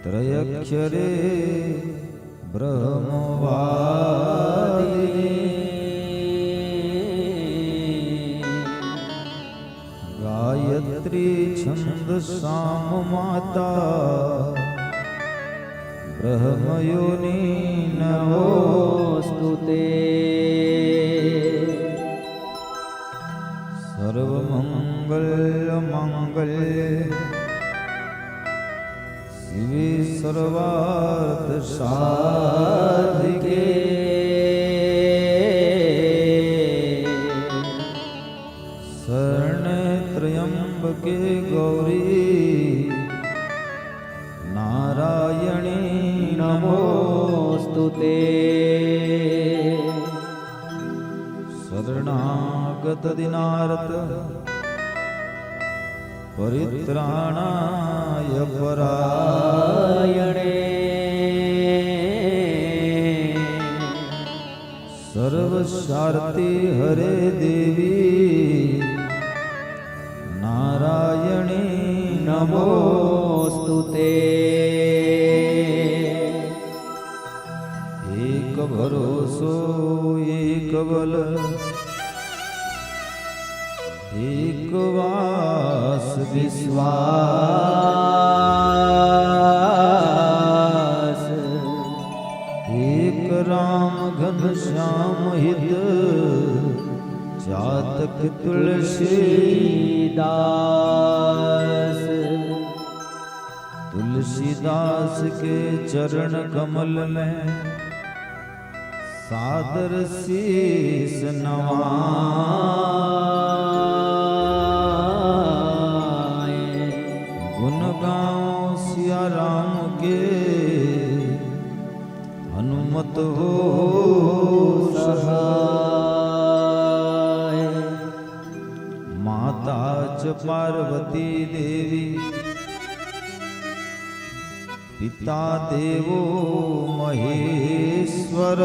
त्रयक्षरे ब्रह्मवादिने गायत्री छंदसाम माता ब्रह्मयोनि नमोस्तुते। सर्वमंगल मंगल्ये शिवे सर्वार्थ साधिके शरण्ये त्र्यंबके गौरी नारायणी नमोस्तुते। शरणागत दिनार्थ परित्राणाय परायणे सर्वशार्ति हरे देवी नारायणी नमोस्तुते। एक भरोसो एक बल एक वास विश्वास एक राम घनश्याम हित जातक तुलसीदास। तुलसीदास के चरण कमल में सादर शीस नवाए। गुण गाओ सिया राम के हनुमत हो सहाय। माता च पार्वती देवी पिता देवो महेश्वर।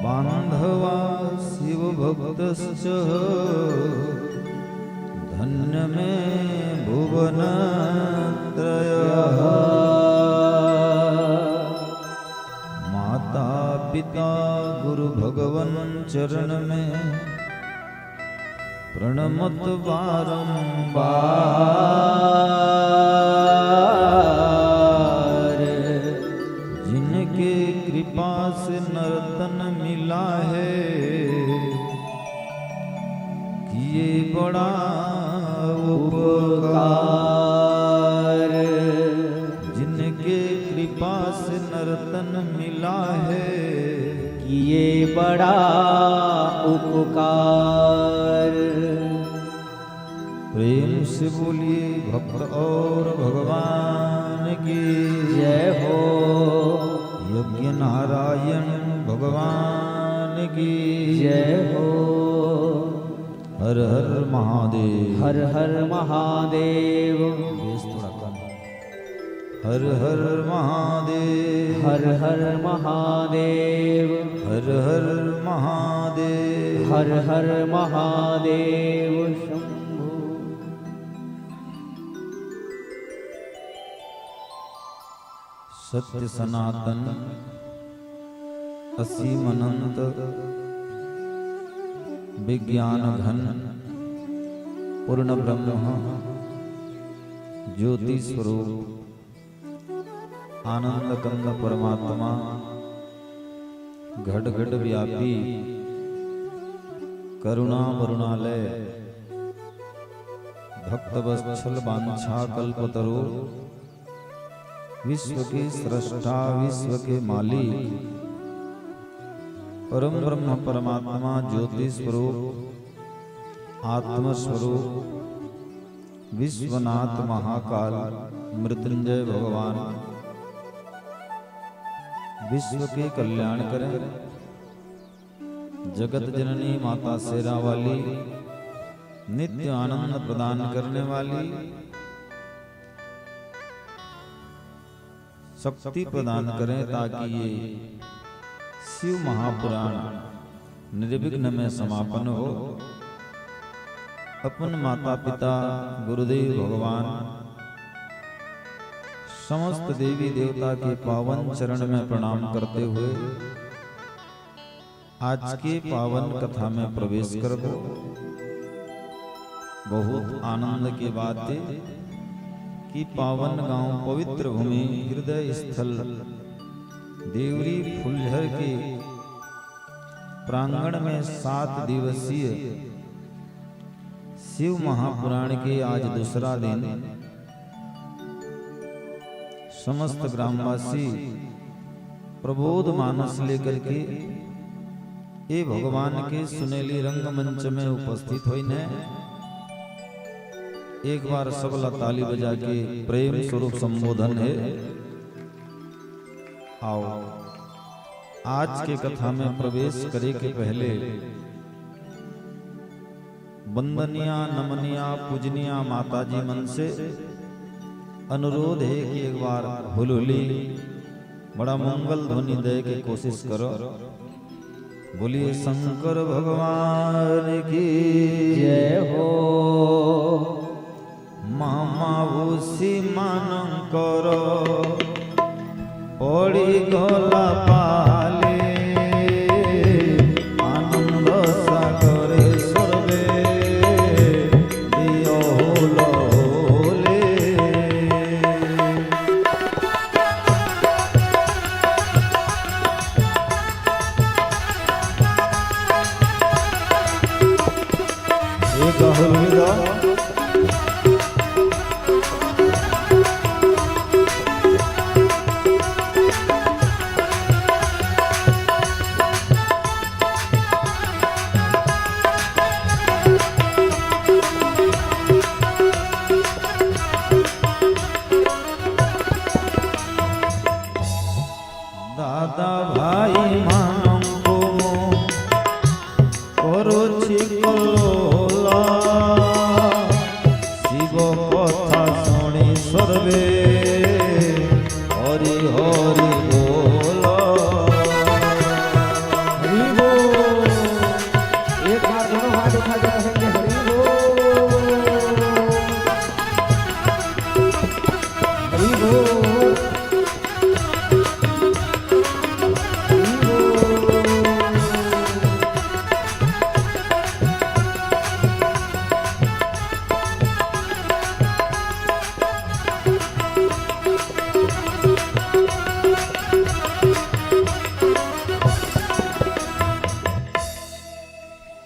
बांधवा शिव भक्तश्च धन्य में भुवन त्रयः। माता पिता गुरु भगवन चरण में प्रणमत बारंबार। जिनके कृपा से नर्तन मिला है किए बड़ा उपकार। जिनके कृपा से नर्तन मिला है किए बड़ा उपकार। प्रेम से बोलिए भक्त और भगवान की जय हो। यज्ञ नारायण भगवान की जय हो। हर हर महादेव हर हर महादेव। थोड़ा कम। हर हर महादेव हर हर महादेव हर हर महादेव हर हर महादेव। सत्य सनातन असीम अनंत विज्ञान घन पूर्ण ब्रह्म ज्योति स्वरूप आनंद कंद परमात्मा घट घट व्यापी करुणा वरुणालय भक्त वत्सल वांछा कल्पतरो विश्व के सृष्टा विश्व के मालिक परम ब्रह्म परमात्मा ज्योति स्वरूप आत्म स्वरूप विश्वनाथ महाकाल मृत्युंजय भगवान विश्व के कल्याण करें। जगत जननी माता शेरा वाली नित्य आनंद प्रदान करने वाली शक्ति प्रदान करें ताकि ये शिव महापुराण निर्विघ्न में समापन हो। अपन माता पिता गुरुदेव भगवान समस्त देवी देवता के पावन चरण में प्रणाम करते हुए आज के पावन कथा में प्रवेश कर दो। बहुत आनंद की बात है कि पावन गांव पवित्र भूमि हृदय स्थल देवरी फुलझर के प्रांगण में 7 दिवसीय शिव महापुराण के आज दूसरा दिन समस्त ग्रामवासी प्रबोध मानस लेकर के ये भगवान के सुनेली रंगमंच में उपस्थित होइने एक बार सबला ताली बजा के प्रेम स्वरूप संबोधन है। आओ आज के कथा में प्रवेश करे के पहले वंदनिया नमनिया पूजनिया माताजी मन से अनुरोध है कि एक बार हुलहुली बड़ा मंगल ध्वनि दे के कोशिश करो। बोलिए शंकर भगवान की जय हो। मामा उसी मान करो पड़ी गला पाले आनंद सागरे सर्वे दियो होले। एक हुलदा दादा भाई मानंको करुछि कलोला शिव कथा शुणी सर्वे हरि हरि बोला। हरि बोल। एक बार दोनों हाथ उठा के कहेंगे हरि बोल हरि बोल।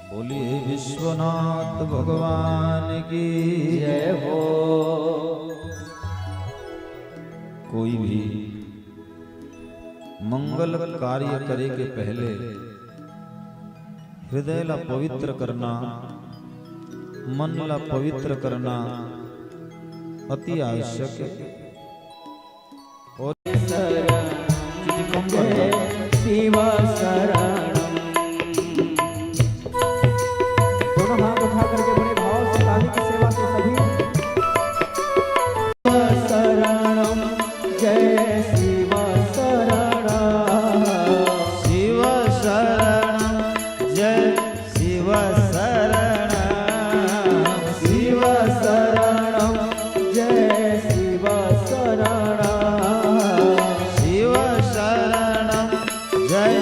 बोलिए विश्वनाथ भगवान की जय हो। कोई भी मंगल कार्य करे के पहले हृदय ला पवित्र करना, मन ला पवित्र करना अति आवश्यक है। और शिव शरण हाथ उठा करके बड़े भाव से ताली की सेवा से सभी शरणम जय शिव शरणम शिव शरणम जय शिव शरणम शिव शरणम जय शिव शरणम शिव शरणम जय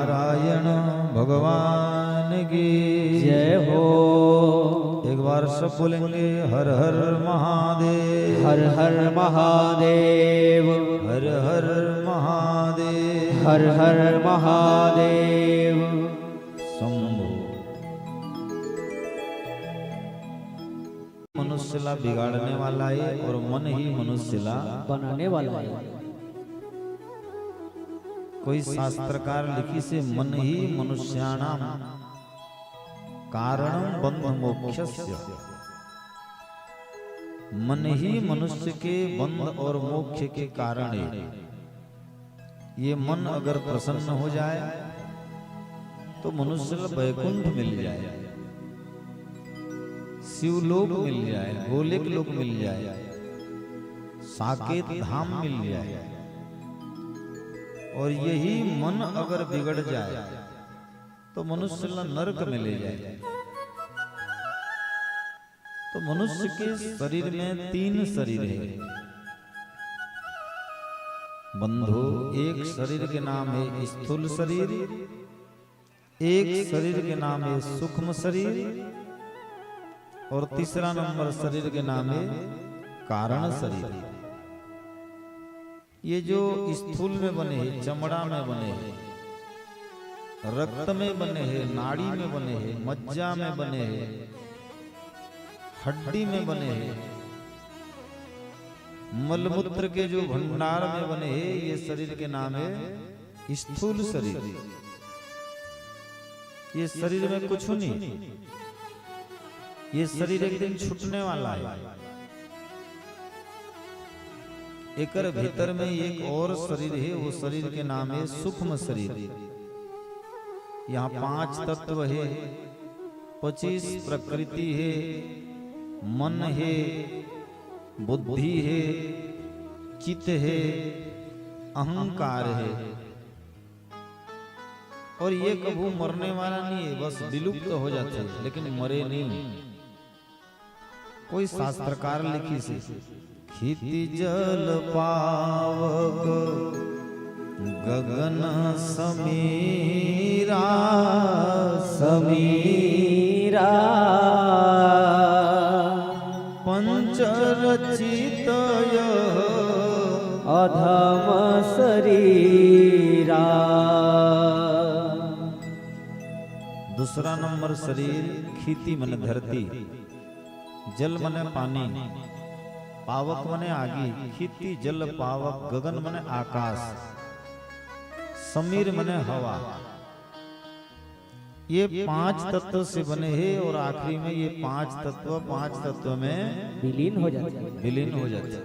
नारायण भगवान की जय हो। एक बार सब बोलेंगे हर हर महादेव, हर हर महादेव, हर हर महादेव, हर हर महादेव। शंभो। मनुष्यला बिगाड़ने वाला है और मन ही मनुष्यला बनाने वाला है। कोई शास्त्रकार लिखी से मन ही मनुष्याणाम कारणम बंध मोक्षस्य। मन ही मनुष्य के बंध और मोक्ष के कारण है। ये मन अगर प्रसन्न हो जाए तो मनुष्य को वैकुंठ मिल जाए, शिवलोक मिल जाए, गोलोक लोक मिल जाए, साकेत धाम मिल जाए। और यही मन अगर बिगड़ जाए तो मनुष्य नरक में ले जाए। तो मनुष्य के शरीर में 3 शरीर है बंधु। एक शरीर के नाम है स्थूल शरीर, एक शरीर के नाम है सूक्ष्म शरीर, और तीसरा नंबर शरीर के नाम है कारण शरीर। ये जो स्थूल में बने हैं, चमड़ा में बने हैं, रक्त में बने हैं, नाड़ी में बने हैं, मज्जा में बने हैं, हड्डी में बने हैं, मलमूत्र के जो भंडार में बने हैं, ये शरीर के नाम है स्थूल शरीर। ये शरीर में कुछ नहीं, ये शरीर एक दिन छूटने वाला है। एकर भीतर में एक और शरीर है, वो शरीर के नाम है सूक्ष्म शरीर। यहाँ 5 तत्व है, 25 प्रकृति है, मन है, बुद्धि है, चित्त है, अहंकार है। और ये कभी मरने वाला नहीं है, बस विलुप्त हो जाते हैं, लेकिन मरे नहीं। कोई शास्त्रकार लिखी से खेती जल पावक गगन समीरा, समीरा पंचरचित अधम शरीरा। दूसरा नंबर शरीर खेती मन धरती, जल मने पानी, पावक मने आगी, खेती जल पावक, गगन मने आकाश, समीर मने हवा। ये 5 तत्व से बने हैं और आखिरी में ये 5 तत्व में विलीन हो जाते हैं। विलीन हो जाते हैं।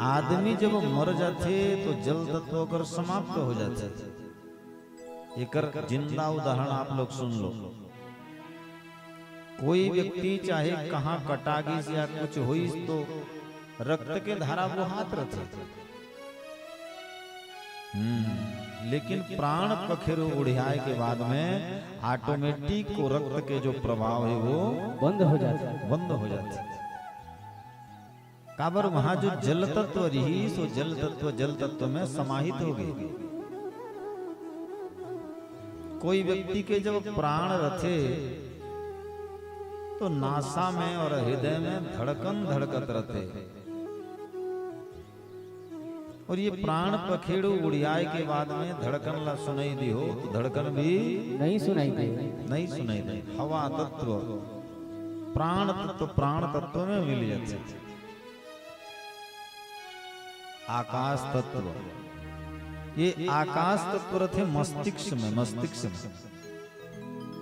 आदमी जब मर जाते तो जल तत्व कर समाप्त हो जाते। एक जिंदा उदाहरण आप लोग सुन लो। कोई व्यक्ति चाहे कहाँ कटागिस या कुछ हुई तो रक्त के धारा वो हाथ रखे, लेकिन प्राण पखेरु उड़ाए के बाद में ऑटोमेटिक को रक्त के जो प्रभाव है वो बंद हो जाता है, बंद हो जाता है। काबर वहां जो जल तत्व रही सो जल तत्व में समाहित हो गई। कोई व्यक्ति के जब प्राण रथे तो नासा में और हृदय में धड़कन धड़कत रहते, और ये प्राण पखेड़ू उड़ियाए के बाद में धड़कन ला सुनाई दी हो तो धड़कन भी नहीं सुनाई दे, नहीं सुनाई दे। हवा तत्व प्राण तत्व में मिल जाते। आकाश तत्व, ये आकाश तत्व रहते मस्तिष्क में।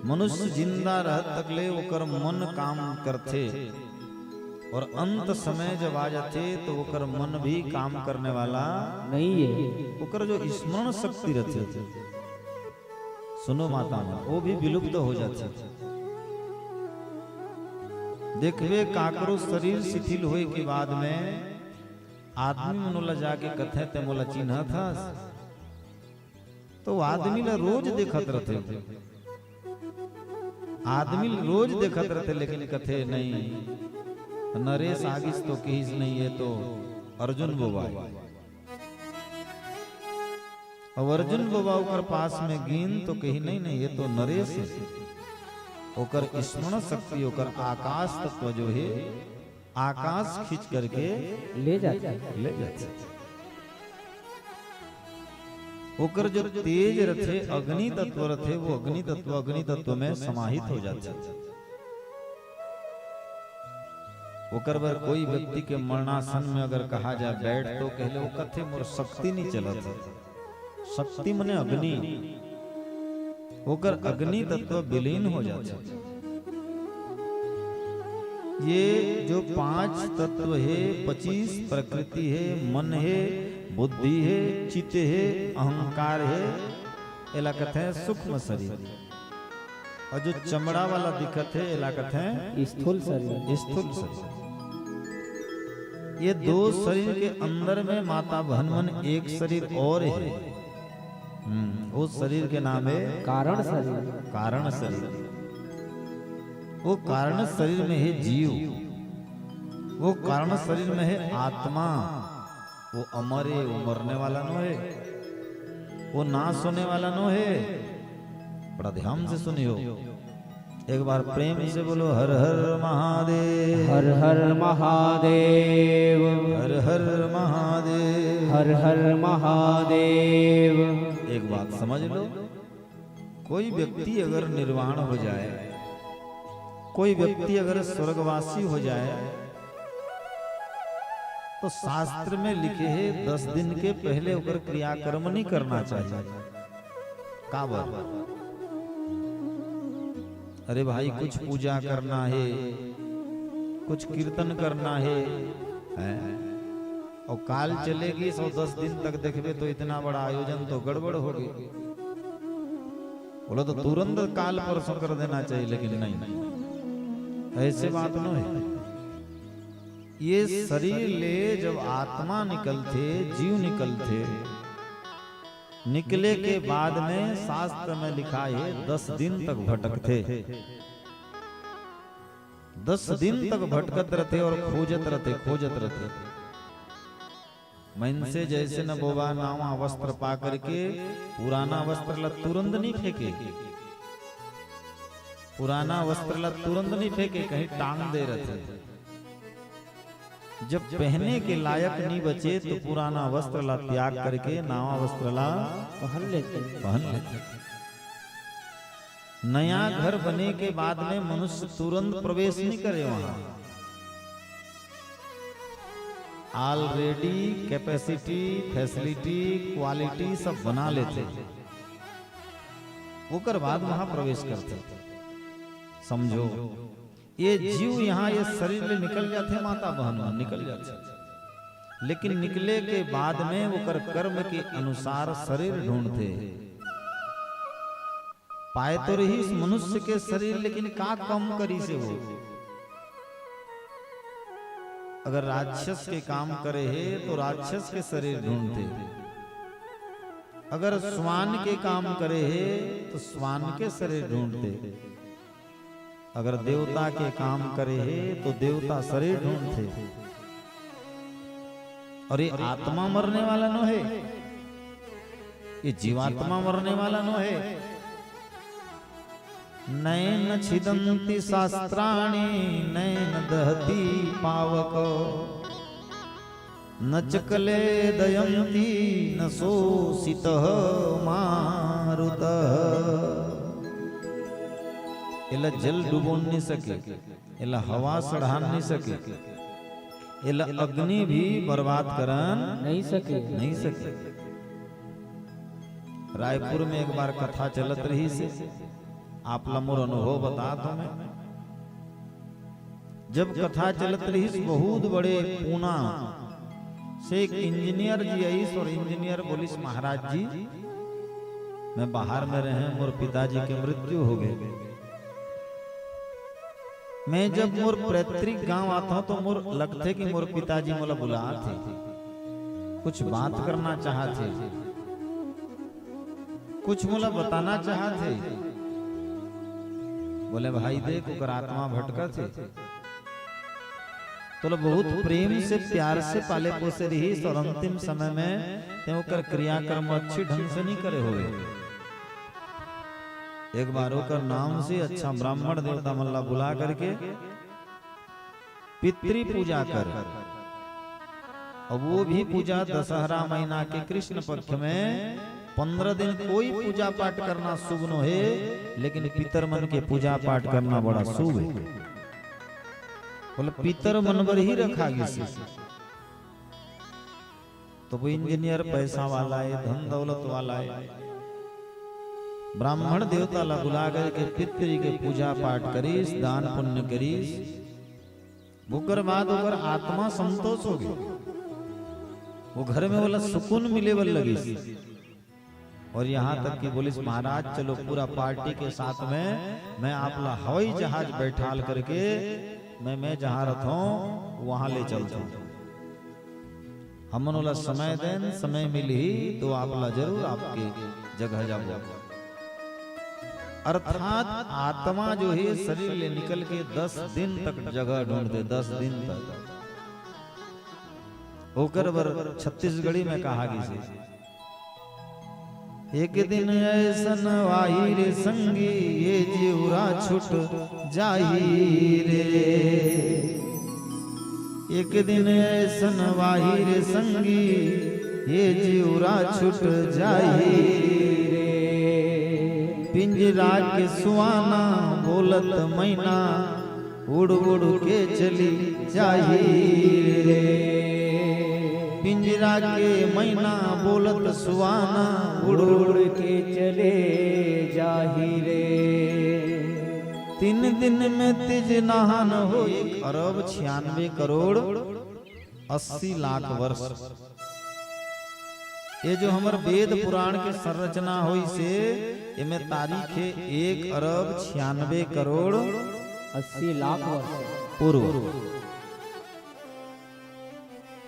मनुष्य जिंदा रह तकले ओकर मन काम करते, और अंत समय जब आ जाते तो ओकर मन भी काम करने वाला नहीं है। ओकर जो स्मरण शक्ति रहती, सुनो माता में, वो भी विलुप्त हो जाती। देखवे काकरो शरीर शिथिल हुए के बाद में आदमी मनोला जाके कथे ते मोला चिन्ह था, तो आदमी ला रोज देखत रहते, आदमी रोज देखत रहते, लेकिन कथे नहीं नरेश आगिस तो किस नहीं है तो अर्जुन बुआ। अब अर्जुन बाबा ओकर पास में गिन तो कही नहीं नहीं ये तो नरेश है। ओकर स्मरण शक्ति ओकर आकाश तत्व जो है आकाश खींच करके ले जाते हैं। ले जाते। ओकर जो तेज रथे अग्नि तत्व रथे वो अग्नि तत्व में समाहित हो जाते। ओकर बर कोई व्यक्ति के मरणासन में अगर कहा जाए बैठ तो कहले वो कथे मोर शक्ति नहीं चलत। शक्ति मने अग्नि, ओकर अग्नि तत्व विलीन हो जाते। ये जो 5 तत्व है 25 प्रकृति है, मन है, बुद्धि है, चित्त है, अहंकार है, एला कहते हैं सूक्ष्म शरीर। और जो चमड़ा वाला दिखत है एला कहते हैं स्थूल शरीर। स्थूल शरीर। ये 2 शरीर के अंदर में माता भनमन एक शरीर और है। उस शरीर के नाम है कारण शरीर। कारण शरीर। वो कारण शरीर में है जीव, वो कारण शरीर में है आत्मा। वो अमर है, वो मरने वाला नो है, वो नाश होने वाला नो है। बड़ा ध्यान से सुनियो, एक बार प्रेम से बोलो हर हर महादेव। हर हर महादेव। हर हर महादेव। हर हर महादेव। एक बात समझ लो, कोई व्यक्ति अगर निर्वाण हो जाए, कोई व्यक्ति अगर स्वर्गवासी हो जाए तो शास्त्र में लिखे है 10 दिन के पहले होकर क्रियाकर्म नहीं करना चाहिए। का बात? अरे भाई कुछ पूजा करना है, कुछ कीर्तन करना है, और काल चलेगी 110 दिन तक देखबे तो इतना बड़ा आयोजन तो गड़बड़ होगी। बोलो तो तुरंत काल परसों कर देना चाहिए, लेकिन नहीं, ऐसे बात न है। ये शरीर ले जब आत्मा निकलते, जीव निकलते, निकले के बाद में शास्त्र में लिखा है 10 दिन तक भटकते। 10 दिन तक भटकत रहते और खोजत रहते। मन से जैसे न बोबा नवा वस्त्र पा करके पुराना वस्त्र ला तुरंत नहीं फेंके, पुराना वस्त्र ला तुरंत नहीं फेंके, कहीं टांग दे रहते। जब पहने के लायक नहीं बचे तो पुराना वस्त्र ला त्याग करके नवा वस्त्र ला पहन लेते। नया घर बने के बाद में मनुष्य तुरंत प्रवेश नहीं करे वहां। ऑलरेडी कैपेसिटी, फैसिलिटी, क्वालिटी सब बना लेते, ओकर बाद वहां प्रवेश करते। समझो, ये जीव यहाँ ये शरीर ले निकल जाते, माता बहन निकल जाते, लेकिन निकले के बाद में वो कर्म के अनुसार शरीर ढूंढते। पाए तो रही इस मनुष्य के शरीर, लेकिन का कम करी से वो। अगर राक्षस के काम करे है तो राक्षस के शरीर ढूंढते, अगर श्वान के काम करे है तो श्वान के शरीर ढूंढते, अगर देवता के काम करे है तो देवता शरीर ढूंढते। और ये आत्मा मरने वाला नो है, ये जीवात्मा मरने वाला नो है। नैन छिदन्ति शास्त्राणि नैन दहति पावक, न चकले दयन्ति न शोषितः मारुतः। एला जल डुबो नहीं सके, एला हवा सढ़ा नहीं सके, एला अग्नि भी बर्बाद करन नहीं सके। रायपुर में एक बार कथा चलत रही से, आप मोर अनुभव बता दो मैं। जब कथा चलत रही बहुत बड़े पूना से एक इंजीनियर जी आई और इंजीनियर बोलिस महाराज जी मैं बाहर में रहे, मोर पिताजी के मृत्यु हो गए। मैं जब मोर पैतृक गांव आता हूं तो मोर लगते कि मोर पिताजी मोला बुलाते, कुछ बात करना चाहते, कुछ मोला बताना चाहते। बोले भाई देख ओकर आत्मा भटकत है, तो बहुत प्रेम से प्यार से पाले पोसे रही और अंतिम समय में ते ओकर क्रियाकर्म अच्छी ढंग से नहीं करे हुए। एक बार ओकर नाम से अच्छा ब्राह्मण देवता मल्ला बुला करके पितृ पूजा कर, और वो भी पूजा दशहरा महीना के कृष्ण पक्ष में 15 दिन कोई पूजा पाठ करना शुभ न है, लेकिन पितर मन के पूजा पाठ करना बड़ा शुभ है। बोले पितर मनवर ही रखा किसी, तो वो इंजीनियर पैसा वाला है, धन दौलत वाला है, ब्राह्मण देवता ला बुला करके पितृ के पूजा पाठ करीस, दान पुण्य करीस, बुकर बाद ओकर आत्मा संतोष हो गई, वो घर में बोला सुकून मिले बल लगी। और यहाँ तक कि बोलिस महाराज चलो पूरा पार्टी के साथ में मैं आपला हवाई जहाज बैठाल करके मैं जहाँ रहता हूँ वहां ले चलता हूँ। हमन बोला समय देन, समय मिली तो आपला जरूर आपके जगह जाओ। अर्थात आत्मा जो है शरीर ले निकल के 10 दिन तक जगह ढूंढते, 10 दिन तक होकर बर छत्तीसगढ़ी में कहा गई, एक दिन ऐसन वाही रे संगी ये जीवरा छुट जाही रे, एक दिन ऐसन वाही रे संगी ये जीवरा छुट जाही रे, पिंजरा के सुहाना बोलत मैना उड़ उड़ के चली जाही रे, पिंजरा के मैना बोलत सुहाना उड़ उड़ के चले जाही रे। 3 दिन में तिज नहान हो 1 अरब 96 करोड़ 80 लाख वर्ष। ये जो हमर वेद पुराण के संरचना हुई से इमे तारीख है 1 अरब 96 करोड़ 80 लाख वर्ष पूर्व।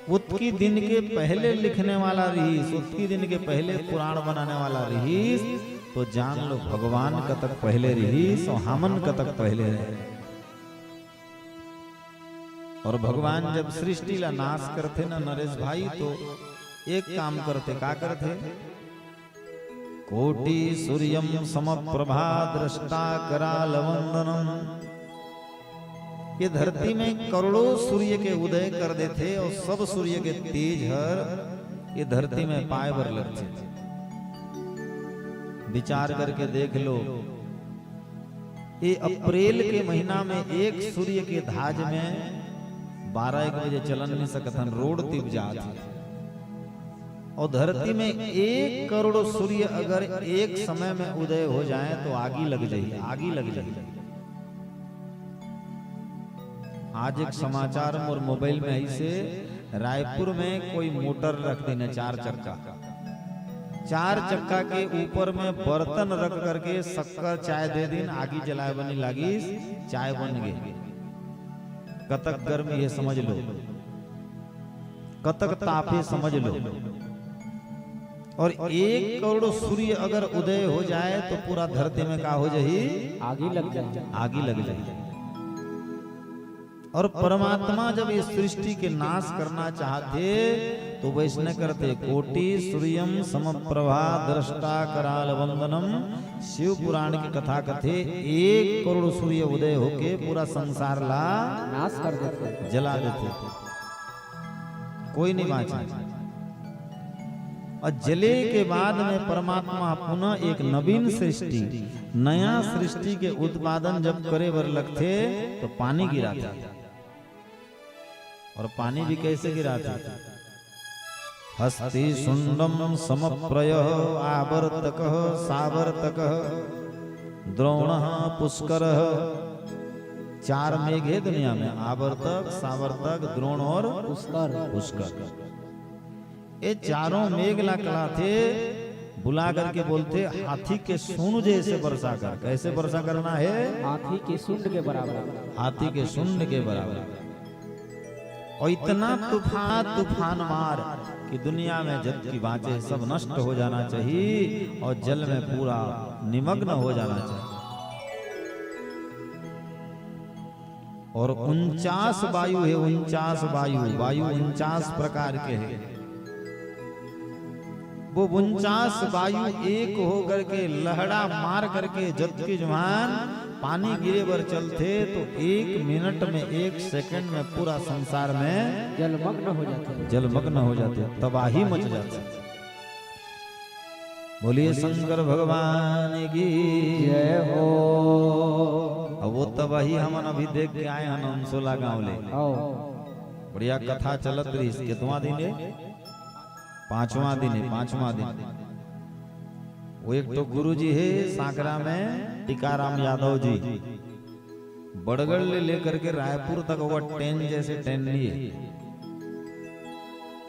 उत्की दिन के पहले लिखने वाला रहीस, उत्की दिन के पहले पुराण बनाने वाला रहीस, तो जान लो भगवान का तक पहले रहीस और हमन का तक पहले रहे। और भगवान जब सृष्टि ला नाश करते ना नरेश भाई, तो एक काम करते, क्या करते? कोटि सूर्यम समप्रभा दृष्टा कराल वंदनम, ये धरती में करोड़ों सूर्य के उदय कर देते और सब सूर्य के तेज हर ये धरती में पाए बर लगते। विचार करके देख लो, ये अप्रैल के महीना में एक सूर्य के धाज में 12-1 बजे चलन नहीं सकतन, रोड तिब जात, और धरती में 1 करोड़ सूर्य अगर एक समय में उदय हो जाए तो आगी लग जाए, आगी लग जाए। आज एक समाचार और मोबाइल में ऐसे रायपुर में कोई मोटर रख देने 4 चक्का, 4 चक्का के ऊपर में बर्तन रख करके शक्कर चाय दे दिन, आगी जलाए बनी लगी, चाय बन गई। कतक गर्मी है समझ लो, कतक तापे समझ लो। और 1 करोड़ सूर्य अगर उदय हो जाए तो पूरा धरती में क्या हो जाए? आगी लग जाए, आगी लग जाए। और परमात्मा जब इस सृष्टि के नाश करना चाहते तो वैष्णव करते, कोटि सूर्यम समप्रभा दृष्टा कराल वंदनम। शिव पुराण की कथा कथे 1 करोड़ सूर्य उदय होके पूरा संसार ला नाश कर देते, जला देते, कोई नहीं बाँचा। और जले के बाद में परमात्मा पुनः एक नवीन सृष्टि, नया सृष्टि के उत्पादन जब करे बर लगते तो पानी गिराता, और पानी भी कैसे गिराता? हस्ति सुंडम समप्रय आवर्तक सावर्तक द्रोण पुष्कर। 4 मेघ है दुनिया में, आवर्तक, सावर्तक, द्रोण और पुष्कर। ये चारों मेघ लाकला थे, बुला करके बोलते हाथी के सूंड जैसे वर्षा कर। कैसे वर्षा करना है? हाथी के सूंड के बराबर, हाथी के सूंड के बराबर। और इतना तूफान मार कि दुनिया में जब की बातें सब नष्ट हो जाना चाहिए और जल में पूरा निमग्न हो जाना चाहिए। और 49 वायु है, 49 वायु, वायु 49 प्रकार के हैं। वो 49 वायु एक होकर के लहड़ा मार करके जब के जवान पानी गिरे बर चलते तो 1 मिनट में 1 सेकंड में पूरा संसार में जलमग्न हो जाते हैं। जलमग्न हो जाते, तबाही मच जाती। बोलिए शंकर भगवान की जय हो। अब वो तबाही हम अभी देख के आए हैं हमसोला गांव ले। आओ बढ़िया कथा चलत रही। कितवा दिन है? 5वां दिन है, 5वां दिन। वो एक तो गुरु जी है सांकरा में, टीकाराम यादव जी, बड़गढ़ ले लेकर के रायपुर तक वो ट्रेन जैसे ट्रेन लिए।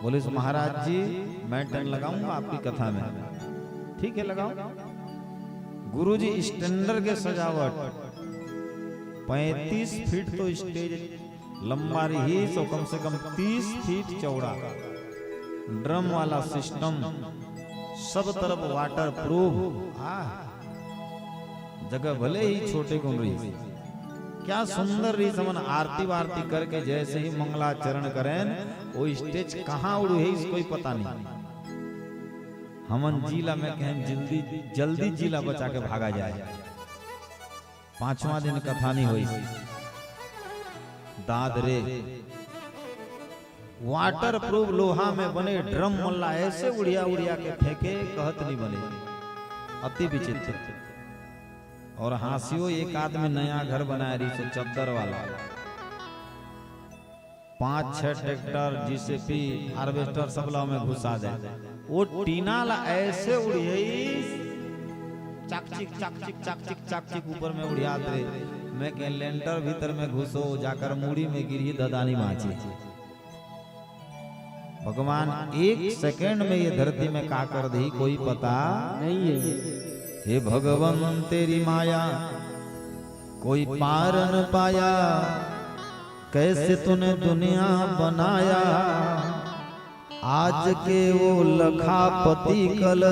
बोले महाराज जी मैं ट्रेन लगाऊंगा आपकी कथा में। ठीक है लगाओ। गुरु जी स्टैंडर्ड के सजावट 35 फीट तो स्टेज लंबा रही, तो कम से कम 30 फीट चौड़ा, ड्रम वाला सिस्टम, सब तरफ वाटर प्रूफ। जगह भले ही छोटे को रही, क्या सुंदर रही। समन आरती वारती करके जैसे ही मंगलाचरण करें वो स्टेज कहाँ उड़ू है इसको ही पता नहीं। हमन जिला में कहें जल्दी जल्दी जिला बचा के भागा जाए। 5वां दिन कथा नहीं हुई। दादरे वाटर प्रूफ लोहा में बने ड्रम मल्ला ऐसे उड़िया उड़िया के फेंके, कहत नहीं बने। अति विचित्र। और हासियो एक आदमी नया घर बनाया रही से चद्दर वाला, 5-6 ट्रैक्टर जीसीपी हार्वेस्टर सब लाओ में घुसा दे। वो टीना ला ऐसे उड़ियाई, चकचिक चकचिक चकचिक चकचिक ऊपर में उड़ियात रहे। मैं कह लेंटर भीतर में घुसो, जाकर मुड़ी में गिरी ददानी माची। भगवान 1 सेकंड में ये धरती में का कर दी कोई पता नहीं है। हे भगवान तेरी माया कोई पार न पाया, कैसे तूने दुनिया बनाया। आज के वो लखापति कल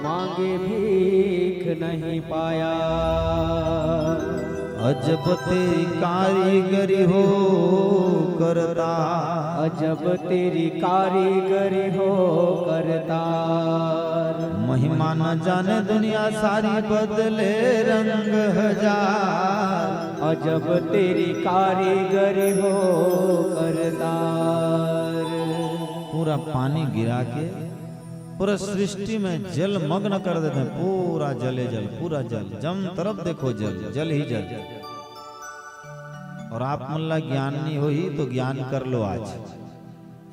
मांगे भीख नहीं पाया। अजब तेरी कारीगरी हो करता, अजब तेरी कारीगरी हो करतार। महिमा न जाने दुनिया सारी बदले रंग हजार। अजब तेरी कारीगरी हो करतार। पूरा पानी गिरा के पूरा सृष्टि में जल मग्न कर देते हैं। पूरा जले जल, पूरा जल, जम तरफ देखो जल, जल ही जल। और आप मल्ला ज्ञान नहीं हो ही तो ज्ञान कर लो आज।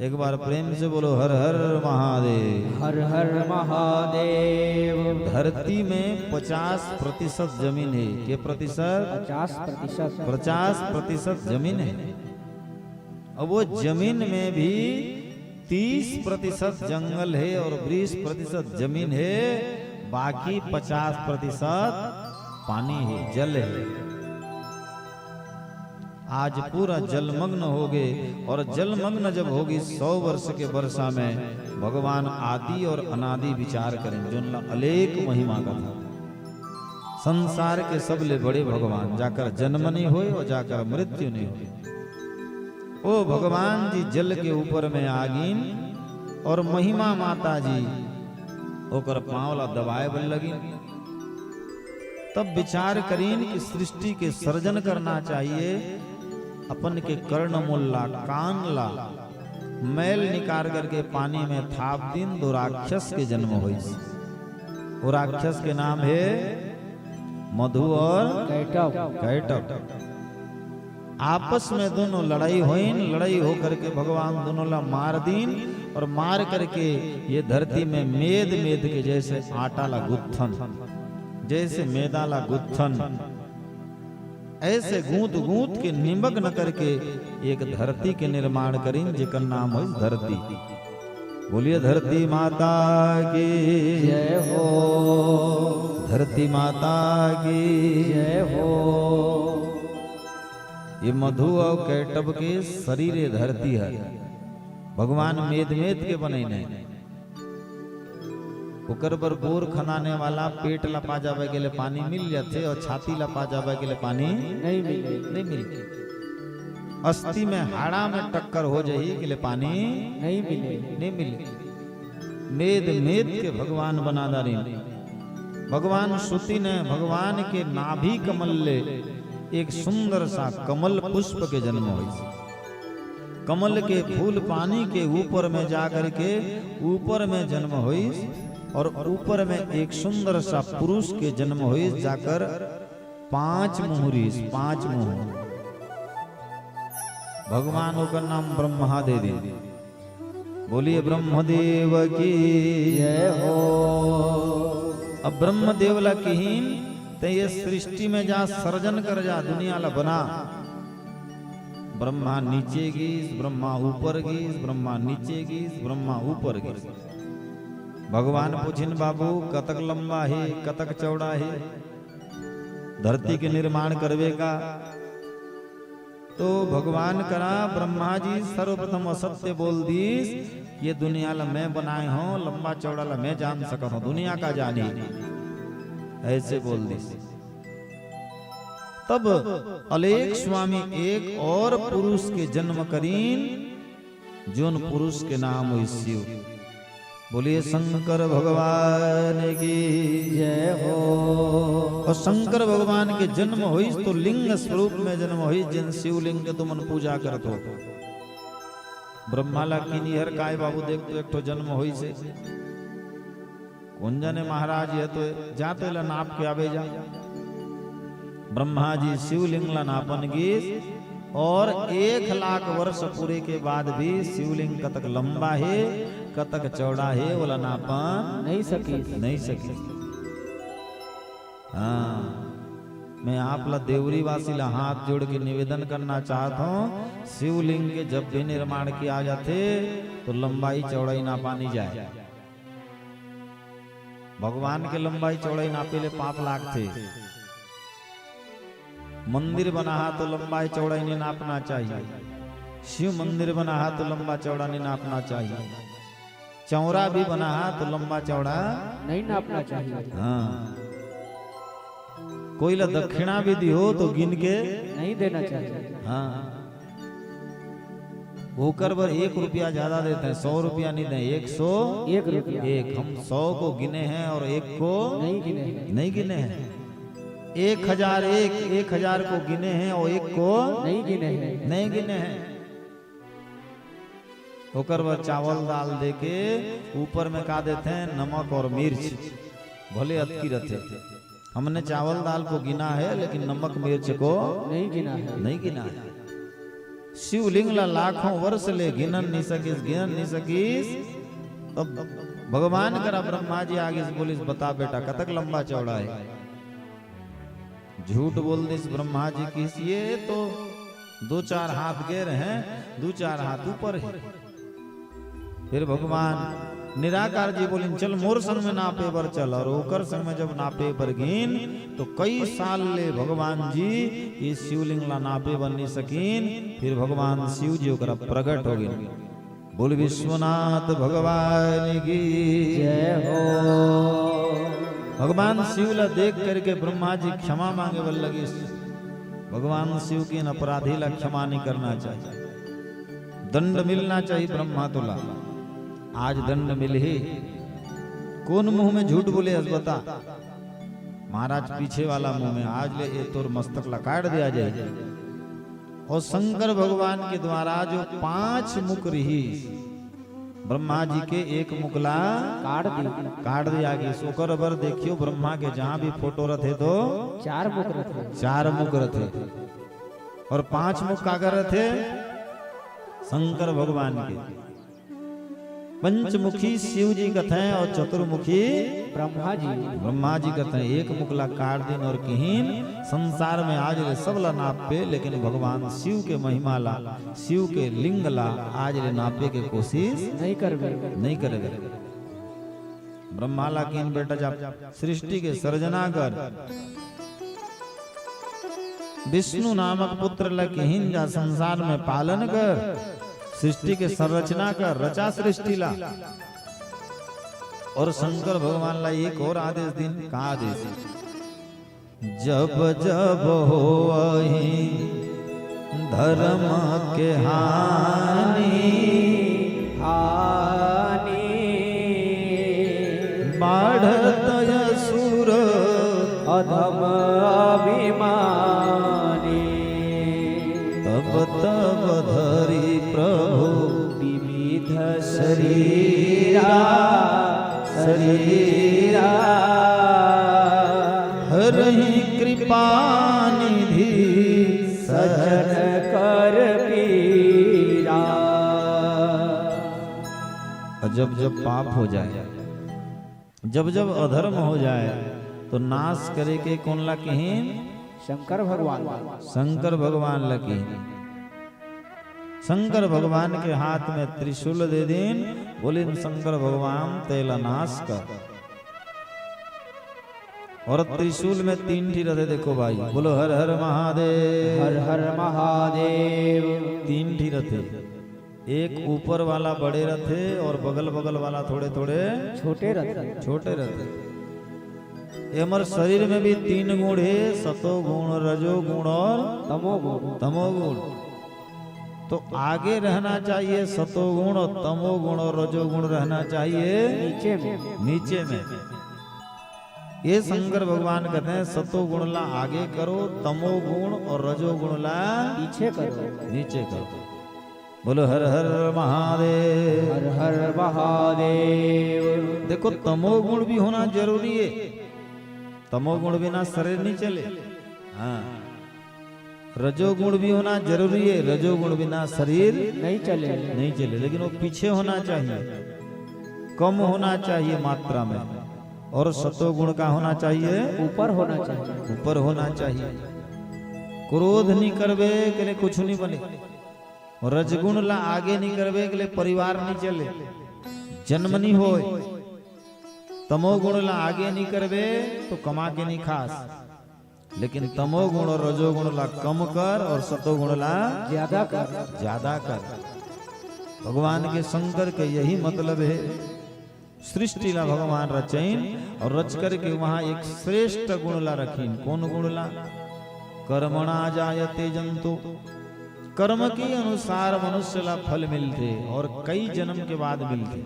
एक बार प्रेम से बोलो हर हर महादेव। हर हर महादेव। धरती में 50% जमीन है। के प्रतिशत? 50%। 50% जमीन है। अब वो जमीन में भी 30% जंगल है और 20% जमीन है, बाकी 50% पानी है, जल है। आज पूरा जलमग्न हो गए। और जलमग्न जब होगी 100 वर्ष के वर्षा में भगवान आदि और अनादि विचार करें, जो अलेख महिमा का था। संसार के सबले बड़े भगवान, जाकर जन्म नहीं हुए और जाकर मृत्यु नहीं हुई। ओ भगवान जी जल के ऊपर में आगिन और महिमा माता जी ओकर पांवला दबाए बन लगी। तब विचार करीन कि सृष्टि के सर्जन करना चाहिए। अपन के कर्ण मुल्ला कान ला मैल निकाल करके पानी में थाप दिन, 2 राक्षस के जन्म हुई। वो राक्षस के नाम है मधु और कैटव। आपस में दोनों लड़ाई हुई। लड़ाई हो करके भगवान दोनों ला मार दीन और मार करके ये धरती में मेद मेद के जैसे आटा ला गुत्थन, जैसे मैदा ला गुत्थन, ऐसे गूंथ गूंथ के निमग्न करके एक धरती के निर्माण करीन, जेकर नाम है धरती। बोलिए धरती माता की जय हो। धरती माता की जय हो। ये मधु और कैटव के शरीर धरती है। भगवान मेद मेद के बने नहीं। ओकर पर बोर खनाने वाला पेट लपा जावे के लिए पानी मिल जाते और छाती लपा जावे के लिए पानी नहीं मिले। नहीं मिलते। अस्थि में हाड़ा में टक्कर हो जाई कि ले पानी नहीं मिले। नहीं मिले। मेद मेद के भगवान बनादारी भगवान श्रुति ने भगवान के नाभि कमल ले एक सुंदर सा कमल पुष्प के जन्म हुई। कमल के फूल पानी के ऊपर में जाकर के ऊपर में जन्म हुई और ऊपर में एक सुंदर सा पुरुष के जन्म हुई जाकर 5 मुहरी 5 मुंह भगवान का नाम ब्रह्मा दे दी। बोलिए ब्रह्मदेव की जय हो। अब ब्रह्मदेव ला कीन ते ये सृष्टि में जा सर्जन कर जा दुनिया ला बना। ब्रह्मा नीचे गीस ब्रह्मा ऊपर गीस ब्रह्मा नीचे गीस ब्रह्मा ऊपर गीस। भगवान पूछिन बाबू कतक लंबा है कतक चौड़ा है धरती के निर्माण करवेगा। तो भगवान करा ब्रह्मा जी सर्वप्रथम असत्य बोल दीस ये दुनिया ला मैं बनाए हूं लंबा चौड़ा ला मैं जान सकता हूं दुनिया का जानी ऐसे बोल दीस। तब अलेख स्वामी एक और पुरुष के जन्म करीन जोन पुरुष के नाम हुई शिव। बोलिए शंकर भगवान की जय हो। और शंकर भगवान के जन्म हुई तो लिंग स्वरूप में जन्म हुई जिन शिवलिंग के तुमन पूजा करत हो। ब्रह्माला की निहर काय बाबू देख तो एक तो जन्म हुई से कौन जाने महाराज है तो जाते ला नाप के आवे जा। ब्रह्मा जी शिवलिंग ला नापन गीस और 1 लाख वर्ष पूरे के बाद भी शिवलिंग कतक लंबा है कतक चौड़ा है बोला नापन नहीं सकी। नहीं सकी। हाँ मैं आप ला देवरी वासी ला हाथ जोड़ के निवेदन करना चाहता हूँ शिवलिंग के जब भी निर्माण किया जाते तो लंबाई चौड़ाई नापानी जाए। भगवान के लंबाई चौड़ाई नापे ले पाप लागते। मंदिर बना तो लंबाई चौड़ाई नहीं नापना चाहिए। शिव मंदिर बना तो लंबा चौड़ा नहीं नापना चाहिए। चौरा भी बना तो लंबा चौड़ा नहीं नापना चाहिए। हाँ कोई ला दक्षिणा भी दी हो तो गिन के नहीं देना चाहिए। हाँ होकर बर 1 रुपया ज्यादा देते हैं 100 रुपया नहीं दें 1 रुपया। हम 100 को गिने हैं और 1 को नहीं गिने। नहीं गिने हैं। 1000 को गिने हैं और 1 को नहीं गिने हैं। नहीं गिने हैं। होकर वह चावल दाल दे के ऊपर में का देते हैं नमक और मिर्च भले अतकी रहते। हमने चावल दाल को गिना है लेकिन नमक मिर्च को नहीं गिना है। नहीं गिना है। शिवलिंग ला लाखों वर्ष ले गिनन नहीं सकीस। तब भगवान करा ब्रह्मा जी आगे बोलिस बता बेटा कतक लंबा चौड़ा है। झूठ बोल दिस ब्रह्मा जी की ये तो 2-4 हाथ गेर हैं 2-4 हाथ ऊपर है। फिर भगवान निराकार जी बोलिन चल मोर संग में नापे बर चल और ओकर संग में जब नापे बर गिन तो कई साल ले भगवान जी ये शिवलिंग ला नापे बन नहीं सकीन। फिर भगवान शिव जी ओकरा प्रकट हो गए। बोल विश्वनाथ भगवान की जय हो। भगवान शिव ला देख करके ब्रह्मा जी क्षमा मांगे बल लगी। भगवान शिव की अपराधी ला क्षमा नहीं करना चाहिए दंड मिलना चाहिए। ब्रह्मा तो ला आज दंड मिले ही कौन मुंह में झूठ बोले हस बता। महाराज पीछे वाला मुंह में आज ले ये तोर मस्तक ला काट दिया जाए। और शंकर भगवान के द्वारा जो 5 मुख रही ब्रह्मा जी के 1 मुकला काट दिया गया। सोकर बर देखियो ब्रह्मा के जहां भी फोटो रथे तो 4 मुख रथे। 4 मुख रथे और 5 मुख कागर रथे शंकर भगवान के। पंचमुखी शिव जी कथें और चतुर्मुखी ब्रह्मा जी कथें। 1 मुकला काट दिन और कहीं संसार में आज ले सब ला नापे लेकिन भगवान शिव के महिमा ला शिव के लिंग ला आज ले नापे के कोशिश नहीं करबे। ब्रह्मा ला किन बेटा जब सृष्टि के सर्जना कर विष्णु नामक पुत्र ला किन जा संसार में पालन कर सृष्टि के संरचना कर रचा सृष्टि ला। और शंकर भगवान ला एक और आदेश दिन का आदेश जब जब हो धर्म के हानि हानि बाढ़त असुर अधम अभिमानी तब तब धरि प्रभु विविध शरीरा शरीरा हरहि कृपा निधि सजन कर पीरा। जब जब पाप हो जाए, जब जब अधर्म हो जाए, तो नाश करे के कौन ला कहीं? शंकर भगवान शंकर भगवान लकी। शंकर भगवान के हाथ में त्रिशूल दे दिन, बोले शंकर भगवान तेला नाश कर। और त्रिशूल में 3 ठी रहते, देखो भाई, बोलो हर हर महादेव। हर हर महादेव। 3 ठी रहते, एक ऊपर वाला बड़े रहते और बगल बगल वाला थोड़े थोड़े छोटे रहते छोटे रहते। हमारे शरीर में भी 3 गुण है, सतो गुण, रजो गुण और तमोगुण। तो आगे रहना चाहिए सतोगुण और तमोगुण और रजोगुण रहना चाहिए नीचे में। ये शंकर भगवान कहते हैं सतोगुण ला आगे करो, तमोगुण और रजोगुण ला पीछे करो, नीचे करो। बोलो हर हर महादेव। हर हर महादेव। देखो तमोगुण भी होना जरूरी है, तमोगुण बिना शरीर नहीं चले। हाँ, रजोगुण भी होना जरूरी है, रजोगुण बिना शरीर नहीं चले लेकिन वो पीछे होना चाहिए, कम होना चाहिए मात्रा में। और सतोगुण का होना चाहिए ऊपर होना चाहिए, ऊपर होना चाहिए। क्रोध नहीं करवे के लिए कुछ नहीं बने, और रजगुण ला आगे नहीं करवे के लिए परिवार नहीं चले, जन्म नहीं हो। तमोगुण ला आगे नहीं करवे तो कमा के नहीं खास, लेकिन तमोगुण और रजोगुण ला कम कर और सतोगुण ला ज्यादा कर। भगवान के शंकर के यही मतलब है। सृष्टि ला भगवान रचैन और रच करके वहां एक श्रेष्ठ गुण ला रखीन। कौन गुण ला? कर्मणा जायते जंतु। कर्म के अनुसार मनुष्य ला फल मिलते और कई जन्म के बाद मिलते।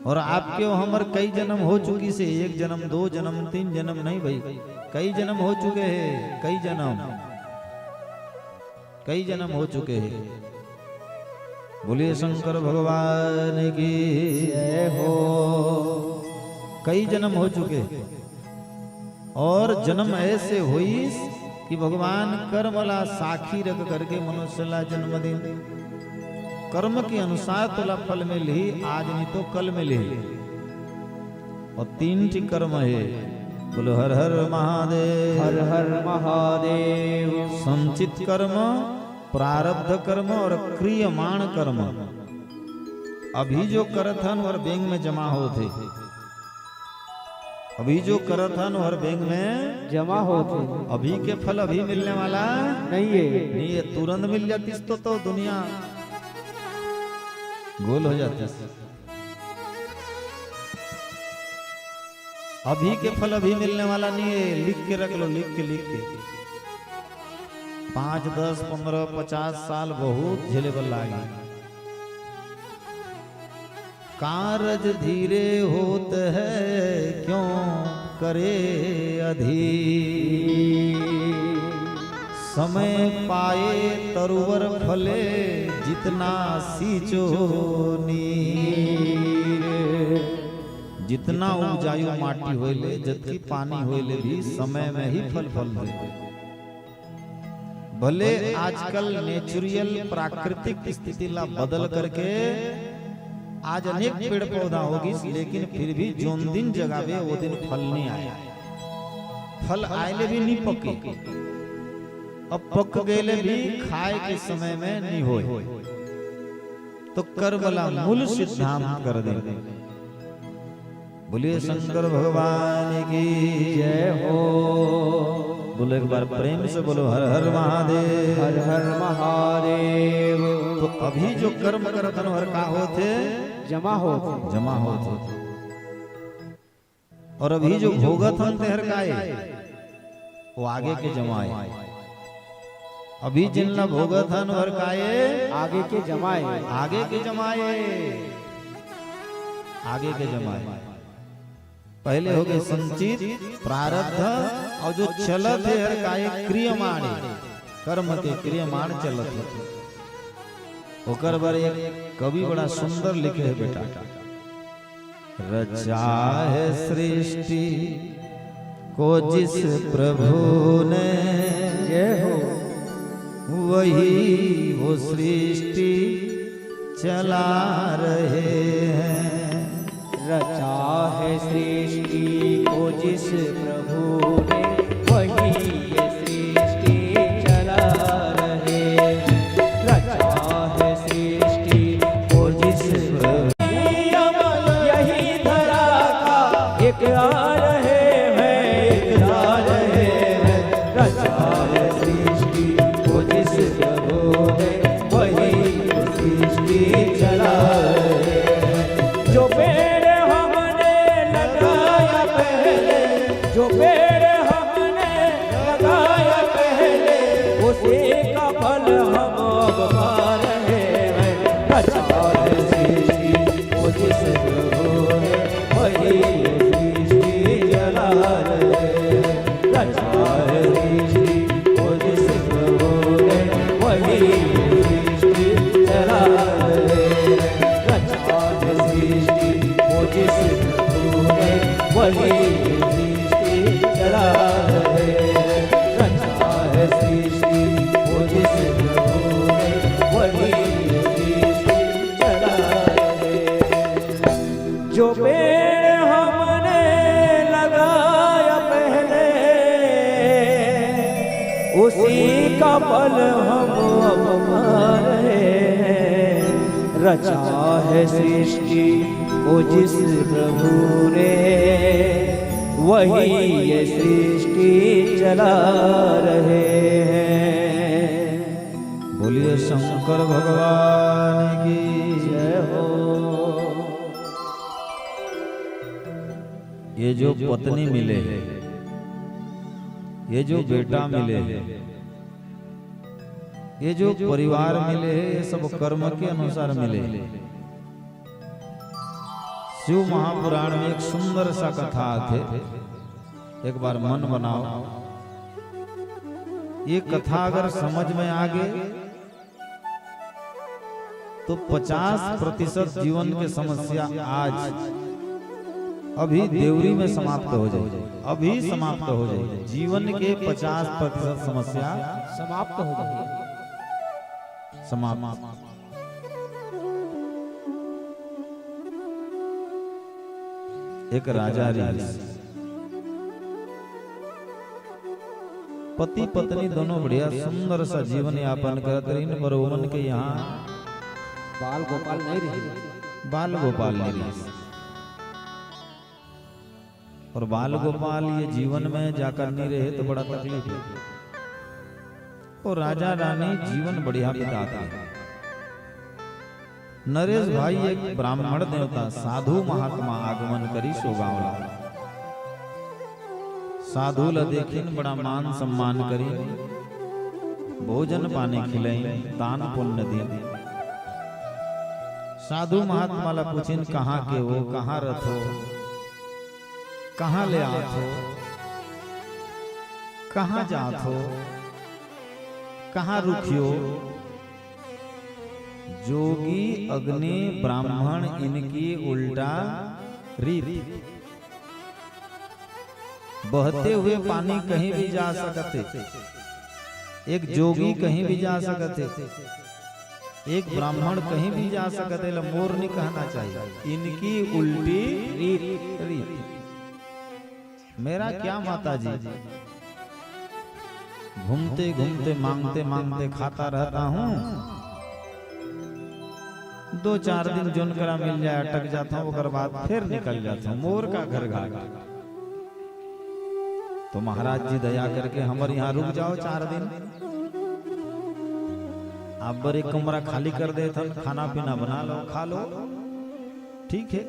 और आपके हमर कई जन्म हो चुकी से, 1 जन्म 2 जन्म 3 जन्म नहीं भाई, कई जन्म हो चुके हैं, कई जन्म हो चुके हैं। बोलिए शंकर भगवान की जय हो। कई जन्म हो चुके और जन्म ऐसे हुई कि भगवान कर्मला साखी रख करके मनुष्य ला जन्म दे। कर्म के अनुसार तुला फल मिली, आज नहीं तो कल मिली। और 3 ठी कर्म है। बोलो हर हर महादेव। हर हर महादेव। संचित कर्म, प्रारब्ध कर्म और क्रियमाण कर्म। अभी जो करत हन और बैंक में जमा होते, अभी जो करत हन और बैंक में जमा होते, अभी के फल अभी मिलने वाला नहीं है। तुरंत मिल जाती तो दुनिया गोल हो जाती। अभी के फल अभी मिलने वाला नहीं है, लिख के रख लो, लिख के 5, 10, 15, 50 साल बहुत झेलेबल लागे। कारज धीरे होत है क्यों करे अधीर, समय पाए तरुवर फले जितना सींचो नीर। जितना उपजायु माटी होइले, जतकी पानी होइले भी समय में ही फल दे। भले आजकल नेचुरल प्राकृतिक स्थिति ला बदल करके आज अनेक पेड़ पौधा होगी, लेकिन फिर भी जोन दिन जगावे वो दिन फल नहीं आया। फल आयले भी नहीं पके, अब पक गए भी खाए के समय में नहीं होए। तो कर्मला मूल सिद्धांत कर दे। बोलिए शंकर भगवान की जय हो। बोलो एक बार प्रेम से बोलो हर हर महादेव। हर हर महादेव। तो अभी जो कर्म करतन हर का होते जमा होते, और अभी जो भोगत हन तेहर काए वो आगे के जमाए। अभी जिनला भोगत हन और काये आगे के जमाए आगे के जमाए, आगे के जमाए। पहले हो गए संचित प्रारब्ध और जो चलत है हर काये क्रियमाण कर्म के क्रियमाण चलत है। ओकर बर एक कवि बड़ा सुंदर लिखे है बेटा, रचा है सृष्टि को जिस प्रभु ने, जय हो, वही वो सृष्टि चला रहे हैं। रचा है सृष्टि को जिस प्रभु ने, वही ये सृष्टि चला रहे हैं। रचा है सृष्टि को जिस प्रभु, यही धरा का एक आ रहे हैं, एक आ रहे हैं। रचा है सृष्टि को जिस प्रभु ने, वही ये सृष्टि चला रहे हैं। जो पेड़ हमने लगाया पहले, जो पेड़ हमने लगाया पहले, उसी का फल हम अब पा रहे हैं। रचा है सृष्टि को जिस प्रभु ने, वही ये सृष्टि चला रहे हैं। रचा है सृष्टि को जिस प्रभु ने, वही ये सृष्टि चला रहे हैं। रचा है सृष्टि को जिस प्रभु ने, वही ये सृष्टि चला रहे हैं। रचा है सृष्टि को जिस प्रभु ने, वही ये सृष्टि चला रहे हैं। जो पेड़ हमने लगाया पहले, उसी का फल हम अब पा रहे हैं। रचा है सृष्टि को जिस प्रभु ने, वही ये सृष्टि चला रहे हैं। बोलिए शंकर भगवान की जय हो। ये जो पत्नी मिले है, ये जो बेटा मिले है, ये जो परिवार मिले है, ये सब कर्म के अनुसार मिले है। शिव महापुराण में एक सुंदर सा कथा थे, एक बार मन बनाओ। ये कथा अगर समझ में आ गए तो 50% जीवन की समस्या आज अभी देवरी में समाप्त हो जाए, अभी समाप्त हो जाए। जीवन के 50% समस्या समाप्त हो गई। समाप्त। एक राजा रही, पति पत्नी दोनों बढ़िया सुंदर सा जीवन यापन करते रही, पर उमन के यहाँ बाल गोपाल नहीं रहे, बाल गोपाल नहीं रहे। और बाल गोपाल ये जीवन में जाकर नहीं रहे तो बड़ा तकलीफ है। और राजा रानी जीवन बढ़िया बिताते हैं। नरेश भाई एक ब्राह्मण देवता साधु महात्मा आगमन करी शोभावला। साधु ल देखिन बड़ा मान सम्मान करी, भोजन पानी खिलाई, दान पुण्य दी। साधु महात्मा ला पूछिन कहाँ के हो, कहाँ रथ हो, कहाँ ले आत हो, कहाँ जात हो, कहाँ रुकियो। जोगी अग्नि ब्राह्मण इनकी उल्टा रीत, बहते हुए पानी कहीं भी जा सकते, एक जोगी कहीं भी जा सकते, एक ब्राह्मण कहीं भी जा सकते। मोर नहीं कहना चाहिए, इनकी उल्टी रीत। मेरा क्या माता जी, घूमते घूमते मांगते मांगते खाता रहता हूँ, 2-4 दिन जोन करा मिल जाए अटक जाता हूँ, उसके बाद फिर निकल जाता हूँ। मोर का घर घाट। तो महाराज जी दया करके हमारे यहाँ रुक जाओ 4 दिन, आप बड़े कमरा खाली कर देता, खाना पीना बना लो, खा लो, ठीक है।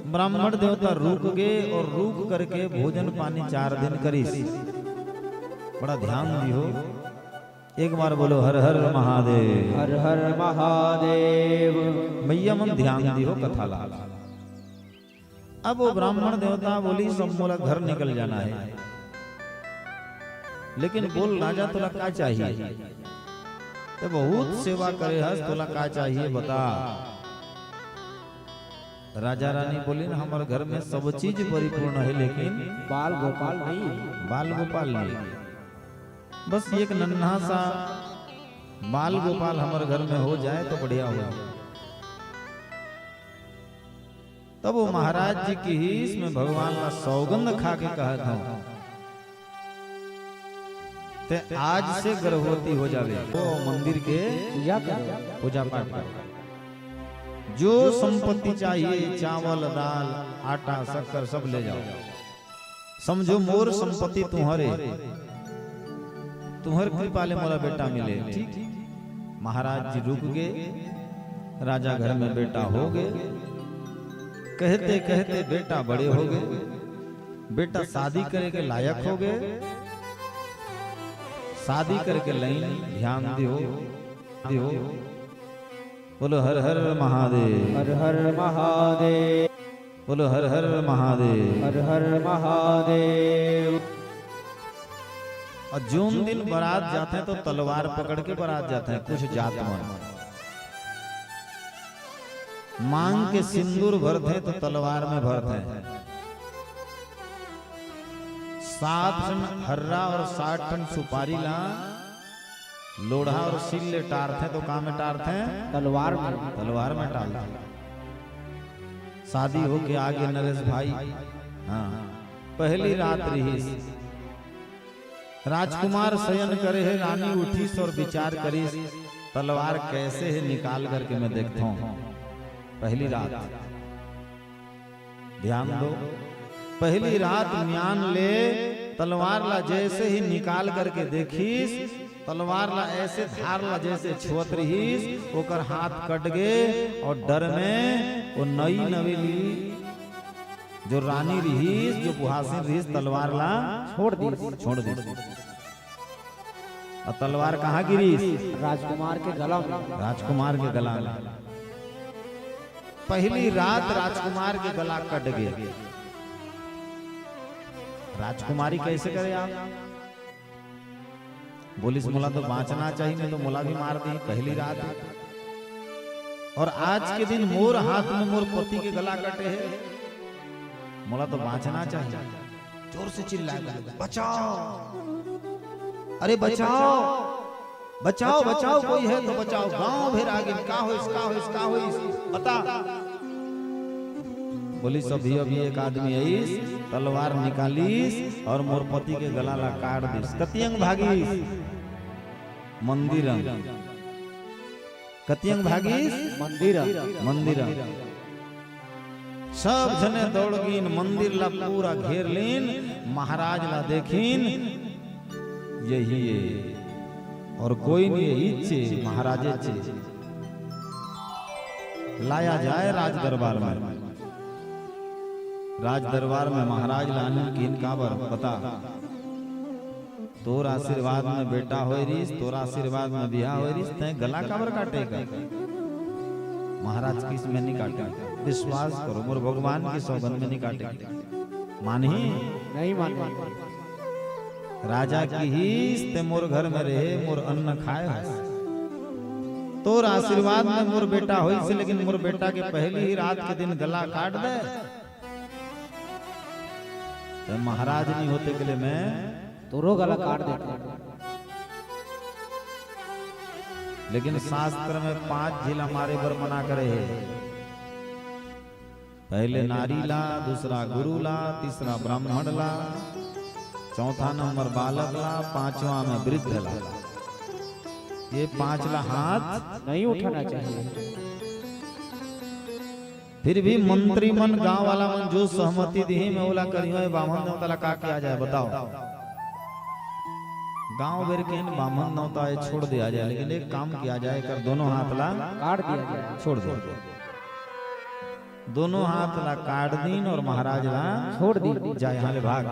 ब्राह्मण देवता रुक गए और रुक करके भोजन पानी 4 दिन करी। बड़ा ध्यान दियो, एक बार बोलो हर हर महादेव। हर हर महादेव। मैया मन ध्यान दियो कथा ला। अब वो ब्राह्मण देवता बोली सब मोला घर निकल जाना है, लेकिन बोल राजा तोला क्या चाहिए? तो बहुत सेवा करे हस, तोला क्या चाहिए बता। राजा रानी बोली ना हमारे घर में सब चीज परिपूर्ण है, लेकिन बाल गोपाल नहीं। बाल गोपाल नहीं, बस एक नन्हा सा बाल गोपाल हमारे घर में हो जाए तो बढ़िया हो। तब वो महाराज जी की ही इसमें भगवान का सौगंध खा के कहता हूं ते आज से गर्भवती हो जावे। वो मंदिर के पूजा करो, पूजा पाठ करो, जो संपत्ति चाहिए चावल दाल आटा शक्कर सब ले जाओ, समझो मोर संपत्ति तुम्हारे, तुम्हारे कृपा ले मोला बेटा मिले। ठीक, महाराज जी रुक गए, राजा घर में बेटा हो गए। कहते कहते बेटा बड़े हो गए, बेटा शादी करे के लायक हो गए। शादी करके लाइन ध्यान दियो दियो। बोलो हर हर महादेव। हर हर महादेव। बोलो हर हर महादेव। हर हर महादेव। और जोन दिन बारात जाते हैं तो तलवार पकड़ के बारात जाते हैं कुछ जात मन, मांग के सिंदूर भरते हैं तो तलवार में भरते हैं। 7 टन हर्रा और 60 टन सुपारी ला, लोढ़ा और सिल ले टारते तो काम में टारते हैं तलवार में, तलवार में टालते। शादी हो के आगे नरेश भाई, हाँ पहली रात रही, राजकुमार शयन करे है, रानी उठीस और विचार करीस तलवार कैसे है निकाल करके मैं देखता हूं। पहली रात ध्यान दो, पहली रात म्यान ले तलवार ला जैसे ही निकाल करके देखीस, तलवार ला ऐसे धार ला जैसे छुअत रहीस, ओकर हाथ कट गए और डर में वो नई नवेली जो रानी रहीस, जो बुहासिन रहीस, तलवार ला छोड़ दी। और तलवार कहाँ गिरीस? राजकुमार के गला में। राजकुमार के गला में। पहली रात राजकुमार के गला कट गए। राजकुमारी कैसे करे आप? बोलिस मोला तो बाँचना चाहिए, नहीं तो मोला भी मार दी। पहली रात और आज के दिन मोर हाथ में मोर पति के गला कटे है, मोला तो बाँचना चाहिए। जोर से चिल्लाया बचाओ, अरे बचाओ बचाओ बचाओ, कोई है तो बचाओ। गांव भेर आगे का होइस बता। बोली सभी अभी एक आदमी आईस, तलवार निकालीस और मोर पति के गला ला काट दिस। कतियंग भागीस? मंदिरंग। कतियंग भागीस? मंदिरंग। सब जने दौड़ गिन, मंदिर ला पूरा घेर लीन, महाराज ला देखीन, यही है और कोई नहीं, इच्छे महाराजे चे लाया जाए राज दरबार में। राज दरबार में महाराज लाने की इनका बर पता, तोर आशीर्वाद में बेटा होए रिस, तोर आशीर्वाद में बियाह होए रिस, तय गला काबर काटेगा? महाराज किस में नहीं काटेगा, विश्वास करो मोर भगवान की सौगंध में नहीं काटेगा। मानी नहीं माने। राजा की ही ते मोर घर में रहे, मोर अन्न खाए हस, तोर आशीर्वाद में मोर बेटा होई से, लेकिन मोर बेटा के पहली ही रात के दिन गला काट दे तो महाराज नहीं होते के लिए मैं तोरो गला काट देता। लेकिन शास्त्र में 5 झील हमारे बर मना करे है। पहले नारी ला, दूसरा गुरु ला, तीसरा ब्राह्मण ला, चौथा नंबर बालक ला, 5वां में वृद्ध ला। ये 5 ला हाथ नहीं उठाना चाहिए। फिर भी मंत्री मन गांव वाला मन जो सहमति दी मैं बोला करियो बामन नौता ला का किया जाए बताओ। गांव बेर के बामन नौता है छोड़ दिया जाए, लेकिन एक काम किया जाए कर दोनों हाथ ला काट दिया जाए, छोड़ दो। दोनों हाथ ला काट दीन और महाराज ला छोड़ दी जाए यहाँ ले भाग।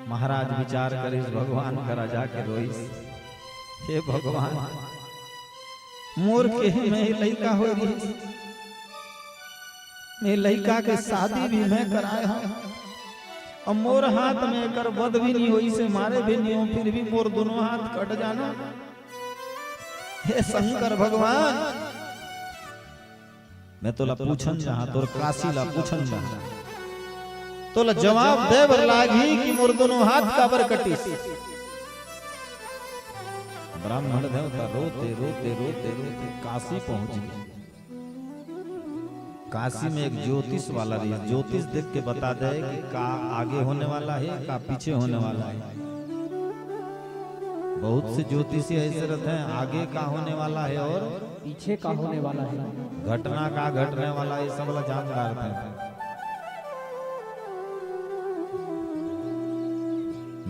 महाराज विचार करिस भगवान करा जाके रोइस, हे भगवान मोर के मैं लड़का हो रही, मैं लड़का के शादी भी मैं कराया हूं, और मोर हाथ में कर वध भी नहीं हुई से मारे भी नहीं हो, फिर भी मोर दोनों हाथ कट जाना। हे शंकर भगवान मैं तोला पूछन चाहा, तोर काशी ला पूछन चाहा, तोला जवाब दे बर लागी कि मोर दोनों हाथ काबर कटिस। ब्राह्मण देवता रोते रोते रोते रोते काशी पहुंच गए। काशी में एक ज्योतिष वाला रही, ज्योतिष देख के बता दे कि का आगे होने वाला है का पीछे होने वाला है। बहुत से ज्योतिषी ऐसे रहते हैं आगे का होने वाला है और पीछे का होने वाला है, घटना का घटने वाला है, सब वाला जानकार थे।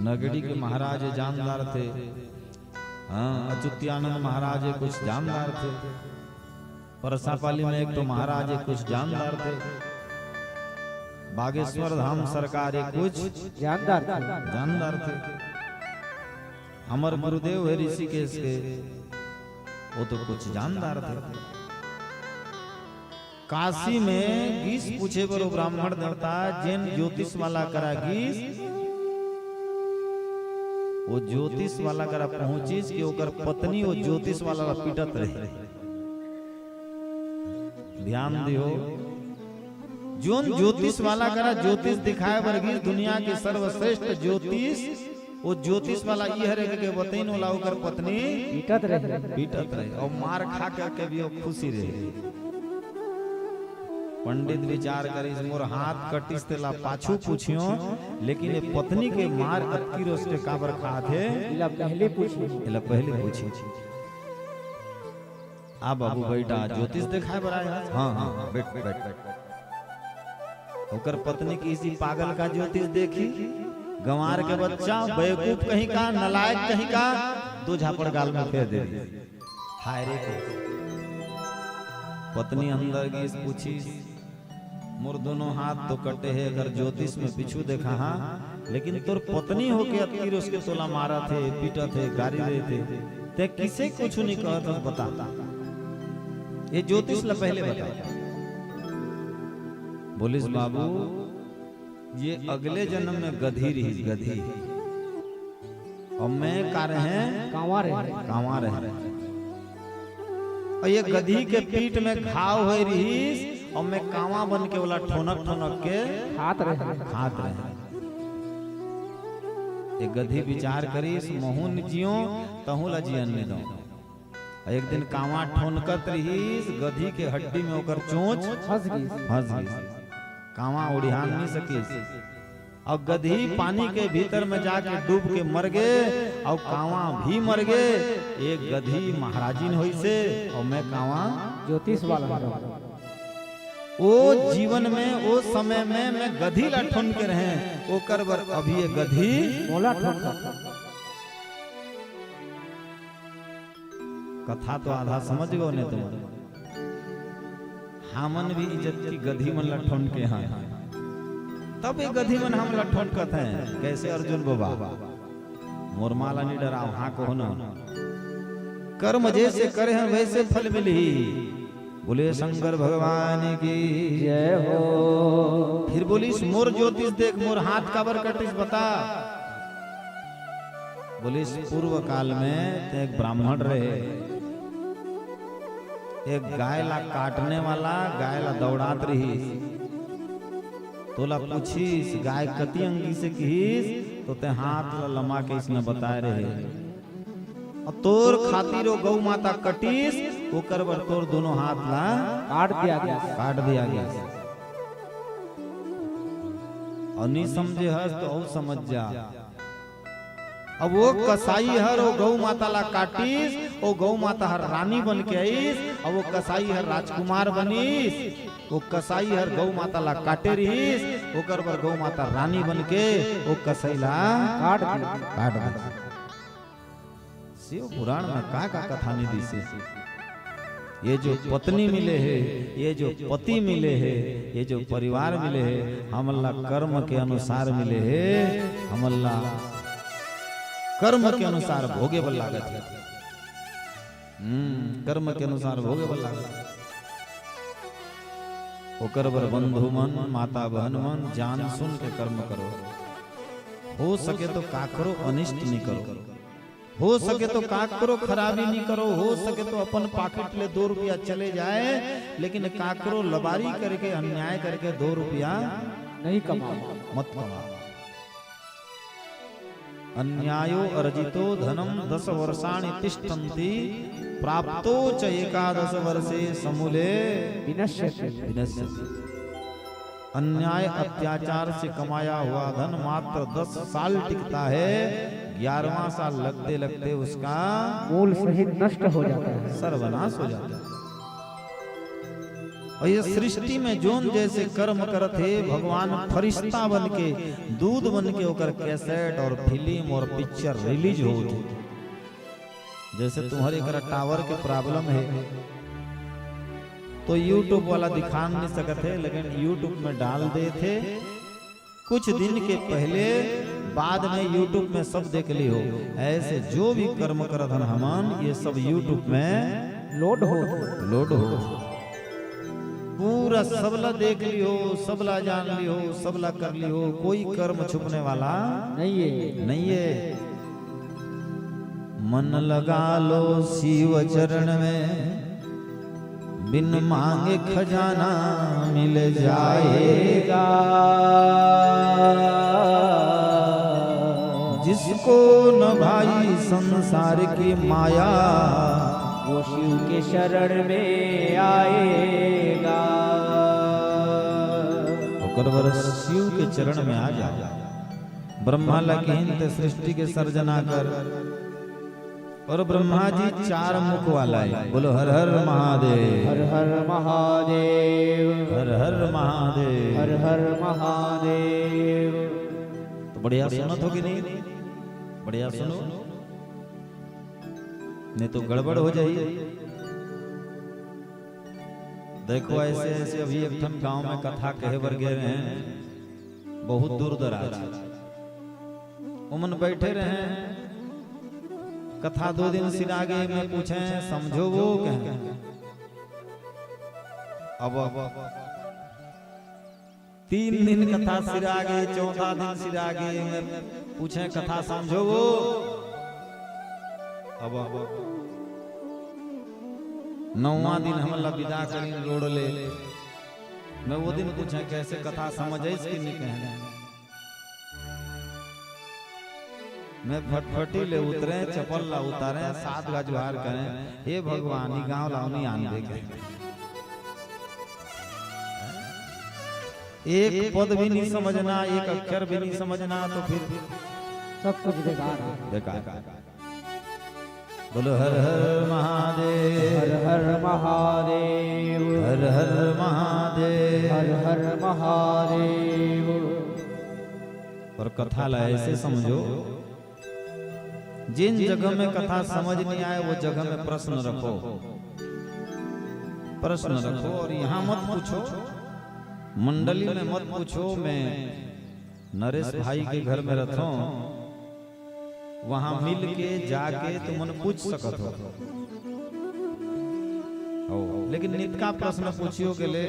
नगड़ी के महाराज जानदार थे, हाँ अच्युतानंद महाराज कुछ जानदार थे, परसापाली में एक तो महाराज कुछ जानदार थे, बागेश्वर धाम सरकार कुछ जानदार थे। अमर गुरुदेव है ऋषिकेश के, वो तो कुछ जानदार थे। काशी में गीस पूछे पर ब्राह्मण देवता जैन ज्योतिष वाला करा गीस, वो ज्योतिष वाला करा पहुंचिस कि ओकर पत्नी वो ज्योतिष वाला पीटत रहे। ध्यान दियो, जोन ज्योतिष वाला करा ज्योतिष दिखाए वर्गीस दुनिया के सर्वश्रेष्ठ ज्योतिष, वो ज्योतिष वाला ये हरे के बतैन वाला ओकर पत्नी पीटत रहे और मार खा के भी वो खुशी रहे। पंडित विचार करिस मोर हाथ कटिस तेला पाछू पूछियो, लेकिन ये पत्नी के मार अटकी रोस्टे काबर खाथे इला पहले पूछी। आ बाबू बेटा ज्योतिष दिखाए बर आया? हाँ बैठ। ओकर पत्नी की इसी पागल का ज्योतिष देखी, गंवार के बच्चा बेवकूफ कहीं का, नलायक कहीं का, दो झापड़ गाल में फेर दे। हाय रे पत्नी अंदर गई पूछी, मोर दोनों हाथ तो कटे है, अगर ज्योतिष में पीछू देखा हाँ, लेकिन तोर पत्नी होके अतीर उसके तोला मारा थे, पीटा थे, गाड़ी रहे थे, ते किसे कुछ नहीं कहा था बता, ये ज्योतिष ला पहले बता। बोलिस बाबू ये अगले जन्म में गधी रही, गधी, और मैं का रहे कांवा रहे, और ये गधी के पीठ में घाव हो रही, और मैं कांवा बन के वाला ठोनक के हाथ रहे। ये गधी विचार करीस मोहन जियो तहु ला जियन ने दो। एक दिन कांवा ठोनकत रही, गधी के हड्डी में ओकर चोंच फंस गई, कांवा उड़िहान नहीं सकी, और गधी पानी के भीतर में जाके डूब के मर गए, और कांवा भी मर गए। एक गधी महाराजिन होई से, और मैं कांवा ज्योतिष वाला। वो जीवन में वो समय में मैं गधी ला ठोन के रहे, वो करबर अभी ये गधी मोला ठोन। कथा तो आधा समझ गो ने तुम, हमन भी इज्जत की गधी मन ला ठोन के हाँ, तब ये गधी मन हम ला ठोन कत हैं। कैसे अर्जुन बाबा मोरमाला नहीं डराओ, हाँ कहो ना, कर्म जैसे करे हैं वैसे फल मिली। बोले शंकर भगवान की जय हो। फिर बोलिस मोर ज्योतिष देख, मोर हाथ काबर कटिस बता। बोलिस पूर्व काल में एक ब्राह्मण रहे, एक गाय ला काटने वाला गाय ला दौड़ात रही, तोला पूछीस गाय कति अंगी से कहीस, तो ते हाथ ला लमा के इसने बताए रहे, और तोर खातिर गौ माता कटीस, ओकर बर तोर दोनों हाथ ला काट दिया गया। और नहीं समझे हस तो और समझ जा। अब वो कसाई हर वो गौ माता ला काटीस, वो गौ माता हर रानी बन के आईस, और वो कसाई हर राजकुमार बनीस। वो कसाई हर गौ माता ला काटे रहीस, ओकर बर गौ माता रानी बन के वो कसाई ला काट दी। शिव पुराण में का कथा नहीं दी से, ये जो पत्नी मिले हैं, ये जो पति मिले हैं, ये जो परिवार मिले हैं, हम अल्लाह कर्म के अनुसार मिले हैं। हम अल्लाह कर्म के अनुसार भोगे बल लागत है। कर्म के अनुसार भोगे बल लागत। ओकर बर बंधु मन, माता बहन मन, जान सुन के कर्म करो। हो सके तो का करो, अनिष्ट नहीं करो। हो सके तो का करो, खराबी नहीं करो। हो सके तो अपन पॉकेट ले 2 रुपया चले जाए, लेकिन का करो, लबारी करके अन्याय करके 2 रुपया नहीं कमाओ, मत कमाओ। अन्यायो अर्जितो धनम 10 वर्षाणि तिष्ठन्ति प्राप्तो च 11 वर्षे समूले विनश्यति। विनश्यति। अन्याय अत्याचार से कमाया हुआ धन मात्र 10 साल टिकता है, 11वां साल लगते लगते उसका मूल सहित नष्ट हो जाता है, सर्वनाश हो जाता है। और ये सृष्टि में जोन जैसे कर्म करते, भगवान फरिश्ता बन के, दूध बन के होकर कैसेट और फिल्म और पिक्चर रिलीज होती। जैसे तुम्हारे घर टावर के प्रॉब्लम है तो YouTube वाला दिखा नहीं सकते, लेकिन YouTube में डाल दे थे। कुछ दिन के पहले बाद में YouTube में सब देख ली हो। ऐसे जो भी कर्म करत हन हमन, ये सब YouTube में लोड हो पूरा सबला देख ली हो, सबला जान ली हो, सबला कर ली हो। कोई कर्म छुपने वाला नहीं है। मन लगा लो शिव चरण में, बिन मांगे खजाना मिल जाएगा। जिसको न भाई संसार की माया, वो शिव के शरण में आएगा। शिव के चरण में आ जा। ब्रह्मा लगे सृष्टि के सर्जना कर, और ब्रह्मा जी 4 मुख वाला है। बोलो हर हर महादेव, हर हर महादेव, हर हर महादेव, हर हर महादेव। तो बढ़िया सुनत होगी नहीं? बढ़िया सुनो, नहीं तो गड़बड़ हो जाएगी। देखो ऐसे ऐसे अभी एक ठन गांव में कथा कहे बर गए हैं, बहुत दूर दराज उमन बैठे रहे। कथा 2 दिन सिर आगे में पूछे, समझो वो कहें। अब 3 दिन कथा सिर आगे, 4था दिन सिर आगे में पूछे कथा समझो वो। अब 9वां दिन हमला विदा करी रोड ले। मैं वो दिन पूछे कैसे कथा समझ इसकी नहीं कहने। मैं फटफटी ले उतरे, चपल ला उतारे, 7 गज बाहर करें, हे भगवान ही गाँव लाउनी आन देखे। एक पद भी नहीं समझना, एक अक्षर भी नहीं समझना, तो फिर सब कुछ बेकार। बोलो हर हर महादेव, हर हर महादेव, हर हर महादेव, हर हर महादेव। और कथा ला ऐसे समझो, जिन जगह में कथा समझ नहीं आए वो जगह में प्रश्न रखो, प्रश्न रखो। और यहाँ मत पूछो, मंडली में मत पूछो। मैं नरेश भाई के घर में रहता हूँ, वहां मिल के जाके तुमन पूछ सकत हो। लेकिन नित का प्रश्न पूछियो के ले,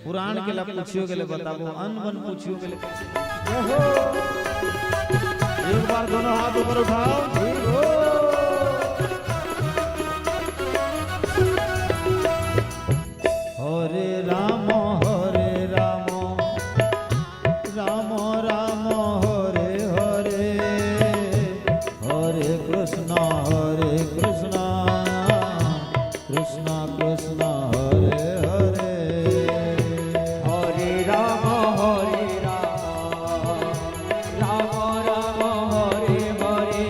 पुराण के ला पूछियो के ले बताबो, अनबन पूछियो के ले। एक बार दोनों हाथ ऊपर उठाओ। हरे राम हरे राम, राम राम हरे हरे, हरे कृष्णा कृष्णा कृष्णा हरे हरे। हरे राम राम राम हरे हरे,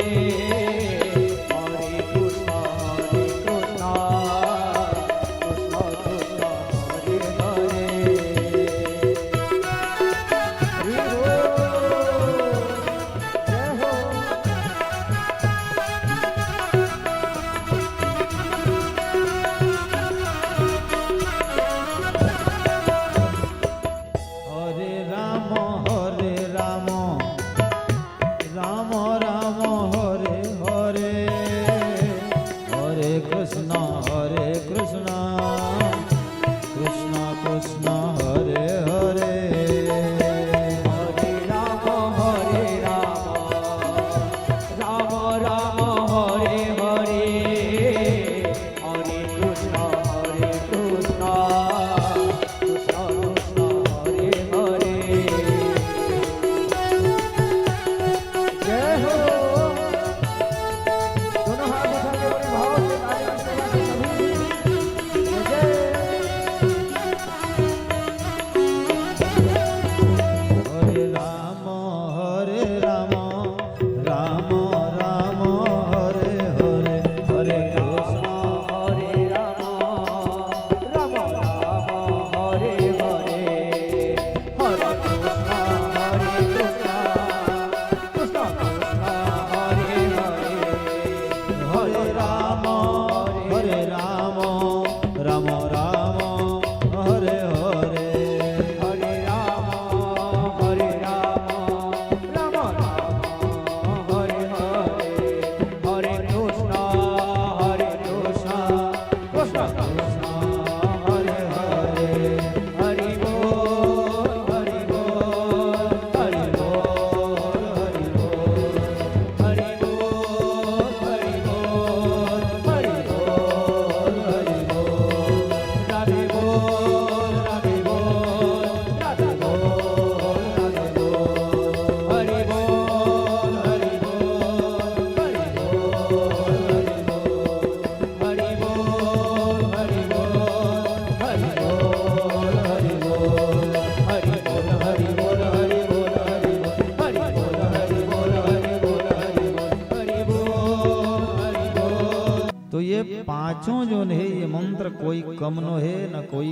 पांचों जो है ये मंत्र कोई कम न है न कोई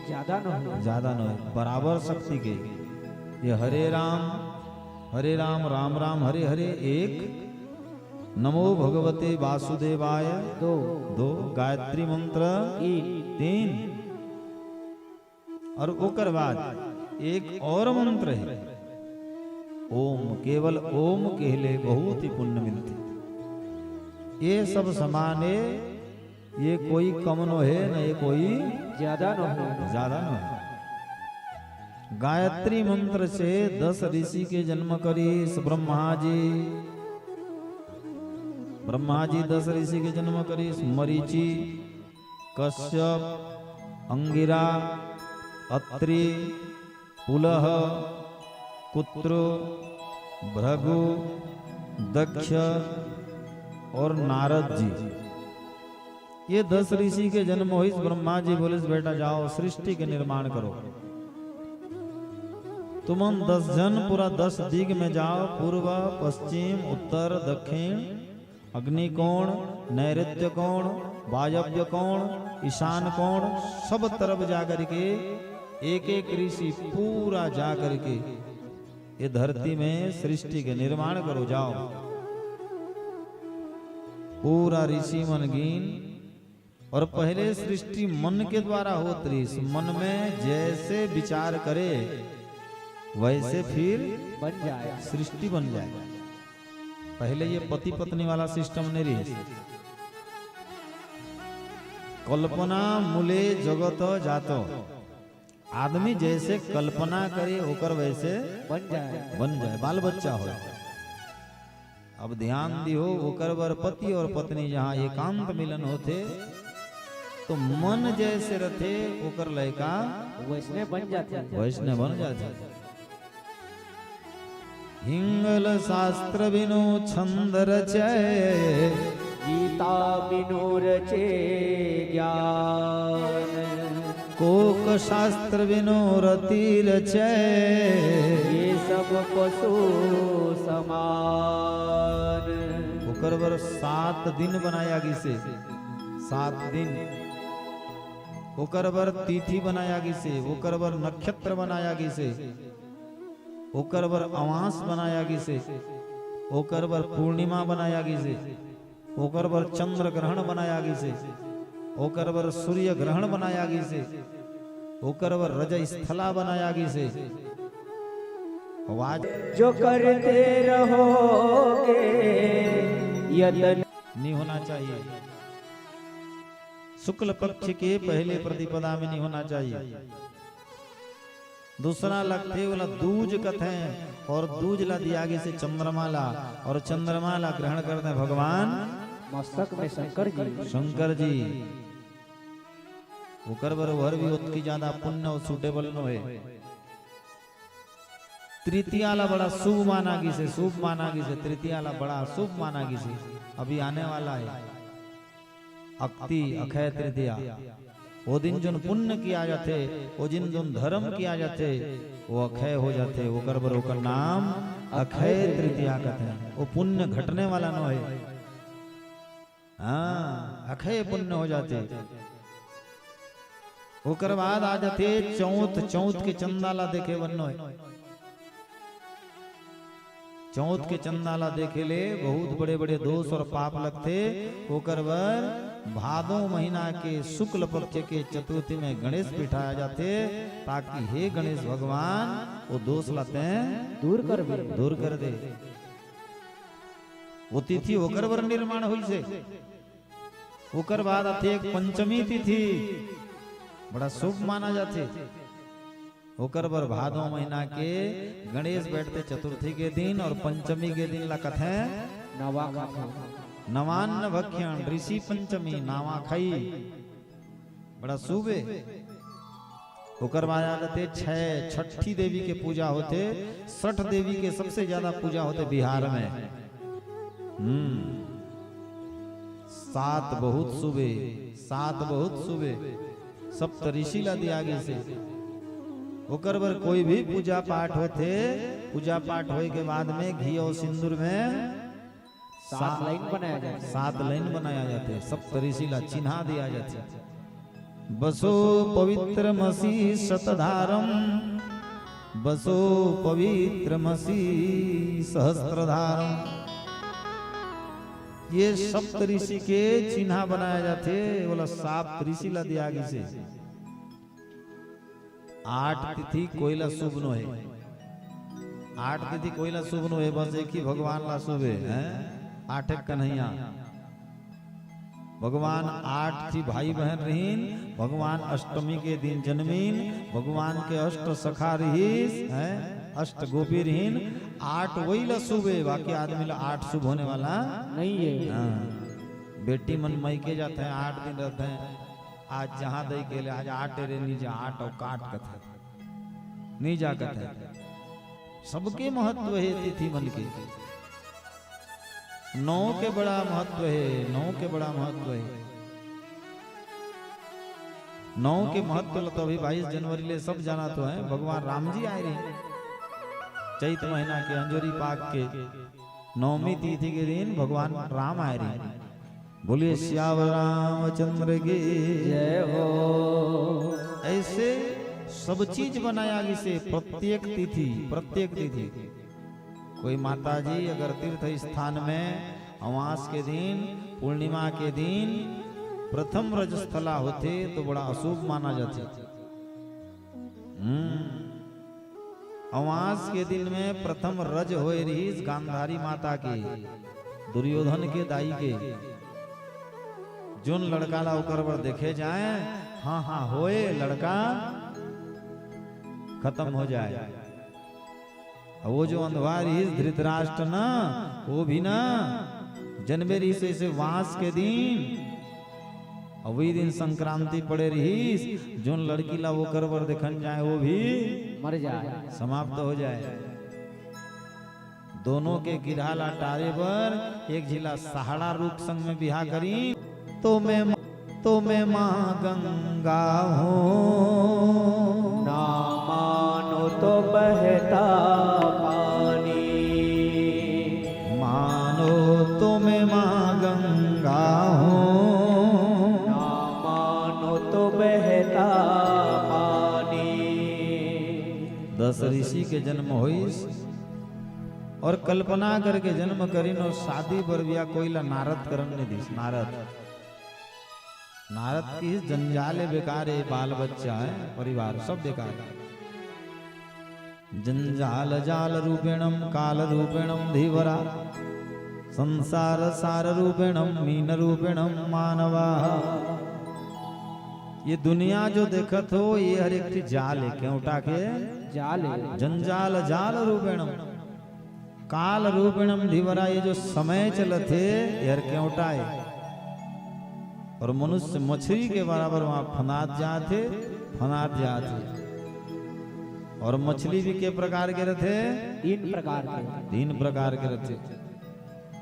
ज्यादा न हो। ज्यादा न है, बराबर शक्ति के। ये हरे राम राम राम हरे हरे एक, नमो भगवते वासुदेवाय दो, दो, गायत्री मंत्र तीन, और ओकर बाद एक और मंत्र है ओम। केवल ओम कहले बहुत ही पुण्य मिलते। ये सब समान है, ये कोई कम न है न ये कोई ज्यादा न हो। ज्यादा न है। गायत्री मंत्र से 10 ऋषि के जन्म करीस ब्रह्मा जी 10 ऋषि के जन्म करीस, मरीचि, कश्यप, अंगिरा, अत्रि, पुलह, कुत्र, भृगु, दक्ष और नारद जी। ये 10 ऋषि के जन्म हुई। ब्रह्मा जी बोले बेटा जाओ सृष्टि के निर्माण करो। तुम 10 जन पूरा 10 दिग में जाओ, पूर्व पश्चिम उत्तर दक्षिण, अग्निकोण, नैऋत्य कोण, वायव्य कोण, ईशान कोण, सब तरफ जाकर के एक एक ऋषि पूरा जाकर के ये धरती में सृष्टि के निर्माण करो। जाओ पूरा ऋषि मन गिन, और पहले सृष्टि मन के द्वारा होती। मन में जैसे विचार करे वैसे फिर बन जाए, सृष्टि बन जाए। पहले ये पति पत्नी वाला सिस्टम नहीं रही। कल्पना मूले जगत जातो। आदमी जैसे कल्पना करे होकर वैसे बन जाए, बाल बच्चा हो। अब ध्यान दियो, होकर वर पति और पत्नी जहाँ एकांत मिलन होते तो मन जैसे रथे होकर लयका वैष्णव बन जाते। हिंगल शास्त्र बिनु छंद रचय, गीता बिनु रचे ज्ञान, कोक शास्त्र बिनु रति रचय, ये सब पशु समान। होकर वर 7 दिन बनाया गिसे, 7 दिन। होकर वर तिथि बनाया गिसे, होकर वर नक्षत्र बनाया गिसे, होकर वर अमास बनाया गिसे, होकर वर पूर्णिमा बनाया गिसे, होकर वर चंद्र ग्रहण बनाया गिसे, होकर वर सूर्य ग्रहण बनाया गिसे, होकर वर रज स्थला बनाया गिसे। आवाज जो करते रहोगे यतन नहीं होना चाहिए। शुक्ल पक्ष के पहले प्रतिपदा में नहीं होना चाहिए। दूसरा लगते वाला दूज कथे, और दूज ला दिया आगे से चंद्रमाला, और चंद्रमाला ग्रहण करते हैं भगवान मस्तक में शंकर जी। होकर वर भी उतकी ज्यादा पुण्य और सूटेबल न है। तृतीयाला बड़ा शुभ माना गिसे, तृतीयाला बड़ा शुभ माना गिसे। अभी आने वाला है अक्ति अक्षय तृतीया। वो दिन जो पुण्य किया जाते, वो दिन जो धर्म किया जाते, वो अक्षय हो जाते। वो कर नाम अक्षय तृतीया कहते हैं। वो पुण्य घटने वाला न है, हाँ अक्षय पुण्य हो जाते। होकर बाद आ जाते चौथ के चंदाला देखे बनो है। चौथ के चंदाला देखे ले बहुत बड़े बड़े दोष और पाप लगते। होकर वर भादो महीना के शुक्ल पक्ष के चतुर्थी में गणेश बिठाया जाते, ताकि हे गणेश भगवान वो दोष लाते हैं दूर कर दे। वो तिथि होकर वर निर्माण हुई से। होकर बाद आते एक पंचमी तिथि, बड़ा शुभ माना जाते। होकर बर भादो महीना के गणेश बैठते चतुर्थी के दिन, और पंचमी के दिन ला कथे नवान्न भक्षण ऋषि पंचमी नावा खाई, बड़ा शुभ है। होकर बाद जाते 6 देवी के पूजा होते। 60 देवी के सबसे ज्यादा पूजा होते बिहार में। 7 बहुत शुभ है, 7 बहुत शुभ है। सप्त ऋषि ला दिया आगे से। होकर बर कोई भी पूजा पाठ होते, पूजा पाठ होए के बाद में घी और सिंदूर में सात लाइन बनाया जाता है। 7 लाइन बनाया जाते हैं, सप्तऋषिला चिन्हा दिया जाते हैं। बसो पवित्रमसि शतधारम, बसो पवित्रमसि सहस्त्रधारम। ये सप्तऋषि के चिन्हा बनाया जाते, बोला सप्तऋषिला दिया आगे से। 8 तिथि कोयला शुभ नो है, 8 तिथि कोयला शुभ नो है, बस एक ही भगवान ला शुभ है। 8 कन्हैया भगवान 8 थी भाई बहन रहीन, भगवान अष्टमी के दिन जन्मीन, भगवान के अष्ट सखा रहीस हैं, अष्ट गोपी रहीन। 8 वही ला शुभ है, बाकी आदमी ला 8 शुभ होने वाला नहीं है। हाँ। बेटी मन मई के जाते हैं, 8 दिन रहते हैं। आज जहां दई के लिए आज 8 रे नहीं जा 8 और काट कथे नहीं जा कथे। सबके महत्व है तिथि मन के, 9 के बड़ा महत्व है, 9 के बड़ा महत्व है। 9 के महत्व तो अभी 22 जनवरी ले सब जाना तो है। भगवान राम जी आए रहे चैत महीना के अंजोरी पाक के 9वीं तिथि के दिन भगवान राम आए रहे। बोलिए श्यावर रामचंद्र की जय हो। ऐसे सब चीज बनाया जिसे प्रत्येक तिथि, प्रत्येक तिथि। कोई माता जी अगर तीर्थ स्थान में अमास के दिन, पूर्णिमा के दिन प्रथम रजस्थला होते तो बड़ा अशुभ माना जाते। अमास के दिन में प्रथम रज होए रही गांधारी माता के, दुर्योधन के दाई के। जोन लड़का ला ओकर पर देखे जाए, हाँ हाँ होए लड़का खत्म हो जाए। वो जो अंधवा रही धृतराष्ट्र ना, वो भी ना जनवरी से वास के दिन, वही दिन संक्रांति पड़े रही, जोन लड़की ला वो करवर देखन जाए वो भी मर जाए, समाप्त हो जाए। दोनों के गिरहाला टारे पर एक जिला सहाड़ा रूप संग में बिहा करी। तो मैं माँ गंगा हूँ, ना मानो तो बहता पानी, मानो तो मैं माँ गंगा हूँ, ना मानो तो बहता पानी। 10 ऋषि के जन्म होइस और कल्पना करके जन्म करीन और शादी पर बिया कोईला नारद करन ने दिस। नारद की जंजाले बेकार है, बाल बच्चा है, परिवार सब बेकार है। जंजाल जाल रूपेणम काल रूपेणम धीवरा, संसार सार रूपेणम मीन रूपेणम मानवा। ये दुनिया जो देखत हो ये हर एक जाल है, क्यों उठा के जाल है। जंजाल जाल रूपेणम काल रूपेणम धीवरा, ये जो समय चलते यार क्यों उठाए। और मनुष्य मछली के बराबर वहां फनात जाते। और मछली भी के प्रकार के रहते? 3 प्रकार के। 3 प्रकार के रहते।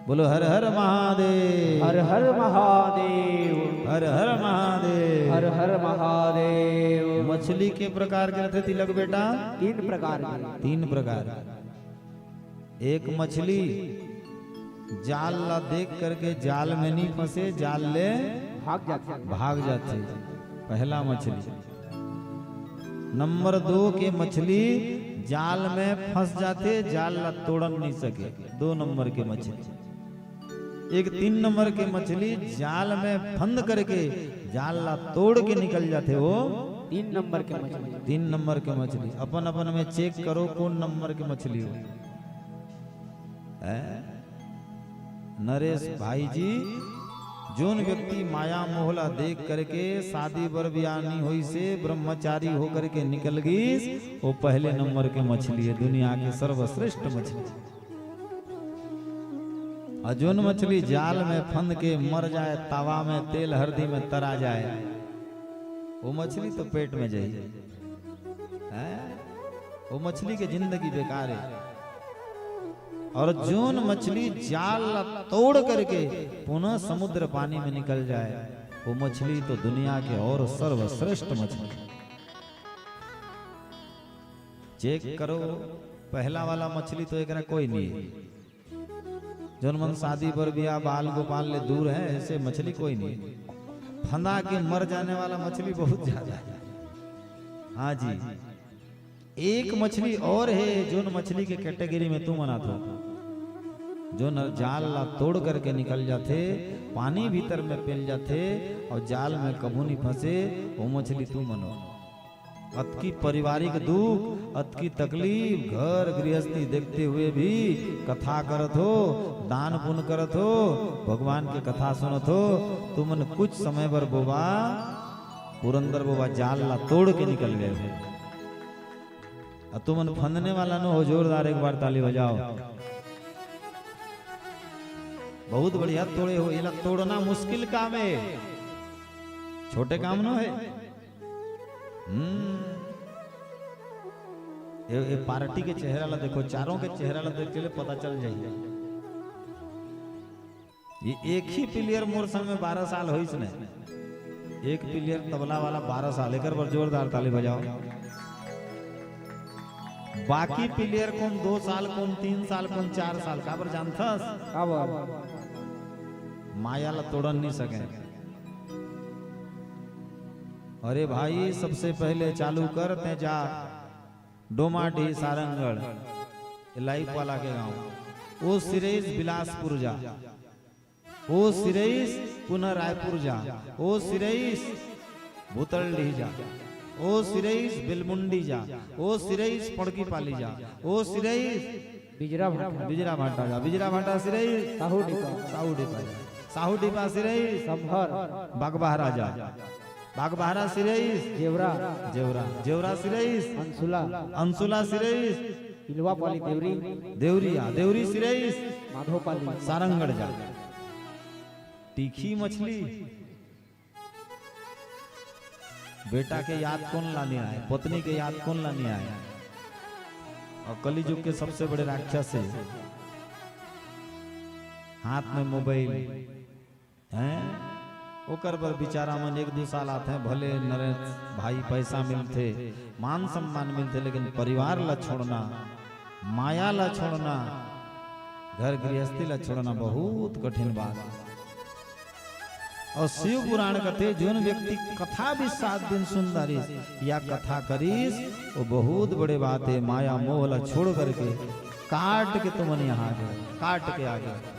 बोलो हर हर महादेव, हर हर महादेव, हर हर महादेव, हर हर महादेव। मछली के प्रकार के रहते तिलक बेटा? 3 प्रकार के। 3 प्रकार। एक मछली जाल ला देख करके जाल में नहीं फंसे, जाल ले भाग जाते, पहला मछली। नंबर 2 के मछली जाल में फंस जाते, जाल ला तोड़न नहीं सके, 2 नंबर के मछली। एक 3 नंबर के मछली जाल में फंद करके जाल ला तोड़ के निकल जाते, वो 3 नंबर के मछली। 3 नंबर के मछली। अपन अपन में चेक करो कौन नंबर के मछली हो। नरेश भाई जी, जोन व्यक्ति माया मोहला देख करके शादी बर ब्याह नहीं हुई से ब्रह्मचारी होकर के निकल गई, वो पहले नंबर के मछली है, दुनिया की सर्वश्रेष्ठ मछली। और जोन मछली जाल में फंद के मर जाए, तवा में तेल हल्दी में तरा जाए, वो मछली तो पेट में जाए, वो मछली की जिंदगी बेकार है। और जोन मछली जाल तोड़ करके पुनः समुद्र पानी में निकल जाए, वो मछली तो दुनिया के और सर्वश्रेष्ठ मछली। चेक करो, पहला वाला मछली तो एक कोई नहीं है, जोन मन शादी पर बिया बाल गोपाल ले दूर है, ऐसे मछली कोई नहीं। फंदा के मर जाने वाला मछली बहुत ज्यादा है। हाँ जी, एक मछली और है जो मछली के कैटेगरी में तू मना था, जो न जाल ला तोड़ करके निकल जाते, पानी भीतर में पेल जाते और जाल में कभू नहीं फंसे, वो मछली तू मनो। अतकी पारिवारिक दुख, अतकी तकलीफ, घर गृहस्थी देखते हुए भी कथा करत हो, दान पुण्य करत हो, भगवान के कथा सुनत हो, तुमन कुछ समय पर बोबा पुरंदर बोबा जाल ला तोड़ के निकल गए हो। और तुमन फंदने वाला न हो, जोरदार एक बार ताली बजाओ। बहुत बढ़िया तोड़े हो। ये तोड़ना मुश्किल काम है, छोटे काम न है। ये पार्टी के चेहरा ला देखो, चारों के चेहरा ला देख के पता चल जाइए। ये एक ही प्लेयर मोर संग में 12 साल हो, इसने एक प्लेयर तबला वाला 12 साल, एक बार जोरदार ताली बजाओ। बाकी प्लेयर कौन 2 साल, कौन 3 साल, कौन 4 साल का पर जानथस माया ला तोड़न नहीं सके। अरे भाई सबसे पहले चालू करते जा डोमाडी सारंगगढ़ लाइफ वाला के गांव, वो सिरेश बिलासपुर जा, वो सिरेश पुनः रायपुर जा, वो सिरेश भूतलडी जा, ओ सिरेश बिलमुंडी जा, ओ सिरेश पड़की पाली जा, ओ सिरेश बिजरा भाटा जा, बिजरा भाटा सिरेश साहू डिपा जा, साहू डिपा सिरेश संभर बागबहरा जा, बागबहरा सिरेश जेवरा सिरेश अंसुला सिरेश इलवापाली देवरी सिरेश माधोपाली सारंगगढ़ जा। तीखी मछली बेटा के याद कौन लाने आए, पत्नी के याद कौन लाने आए। और कलिजुग के सबसे बड़े राक्षस है, हाथ में मोबाइल हैं, ओकर पर बेचारा मन 1-2 साल आते हैं, भले नरेश भाई पैसा मिलते, मान सम्मान मिलते, लेकिन परिवार ला छोड़ना, माया ला छोड़ना, घर गृहस्थी ला छोड़ना बहुत कठिन बात। और शिव पुराण कहते जोन व्यक्ति कथा भी 7 दिन सुन दारिस या कथा करीस, वो बहुत बड़े बात है। माया मोह ला छोड़ करके काट के तुमन यहाँ आ गए, काट के आ गए।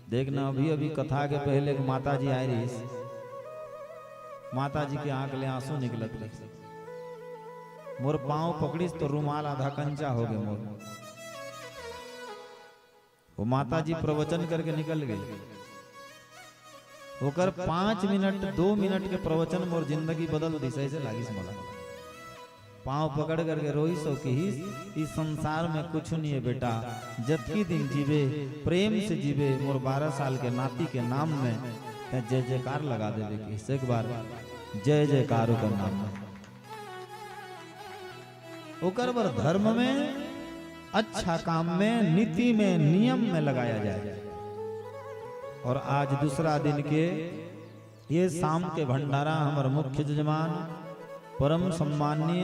देखना अभी कथा के पहले माता जी आई रही, माता जी के आंख ले आंसू निकलत रहे, मोर पांव पकड़ीस तो रुमाल आधा कंचा हो गए मोर। वो माता जी प्रवचन करके निकल गई, होकर 5 मिनट 2 मिनट के प्रवचन मोर जिंदगी बदल दी, सही से लागिस मला। पांव पकड़ करके रोई सो कि इस संसार में कुछ नहीं है बेटा, जबकि दिन जीवे प्रेम से जीवे। मोर 12 साल के नाती के नाम में जय जयकार लगा देवे कि एक बार जय जयकार का नाम में ओकर बर धर्म में, अच्छा काम में, नीति में, नियम में लगाया जाए। और आज दूसरा दिन के ये शाम के भंडारा हमारे मुख्य जजमान परम सम्माननीय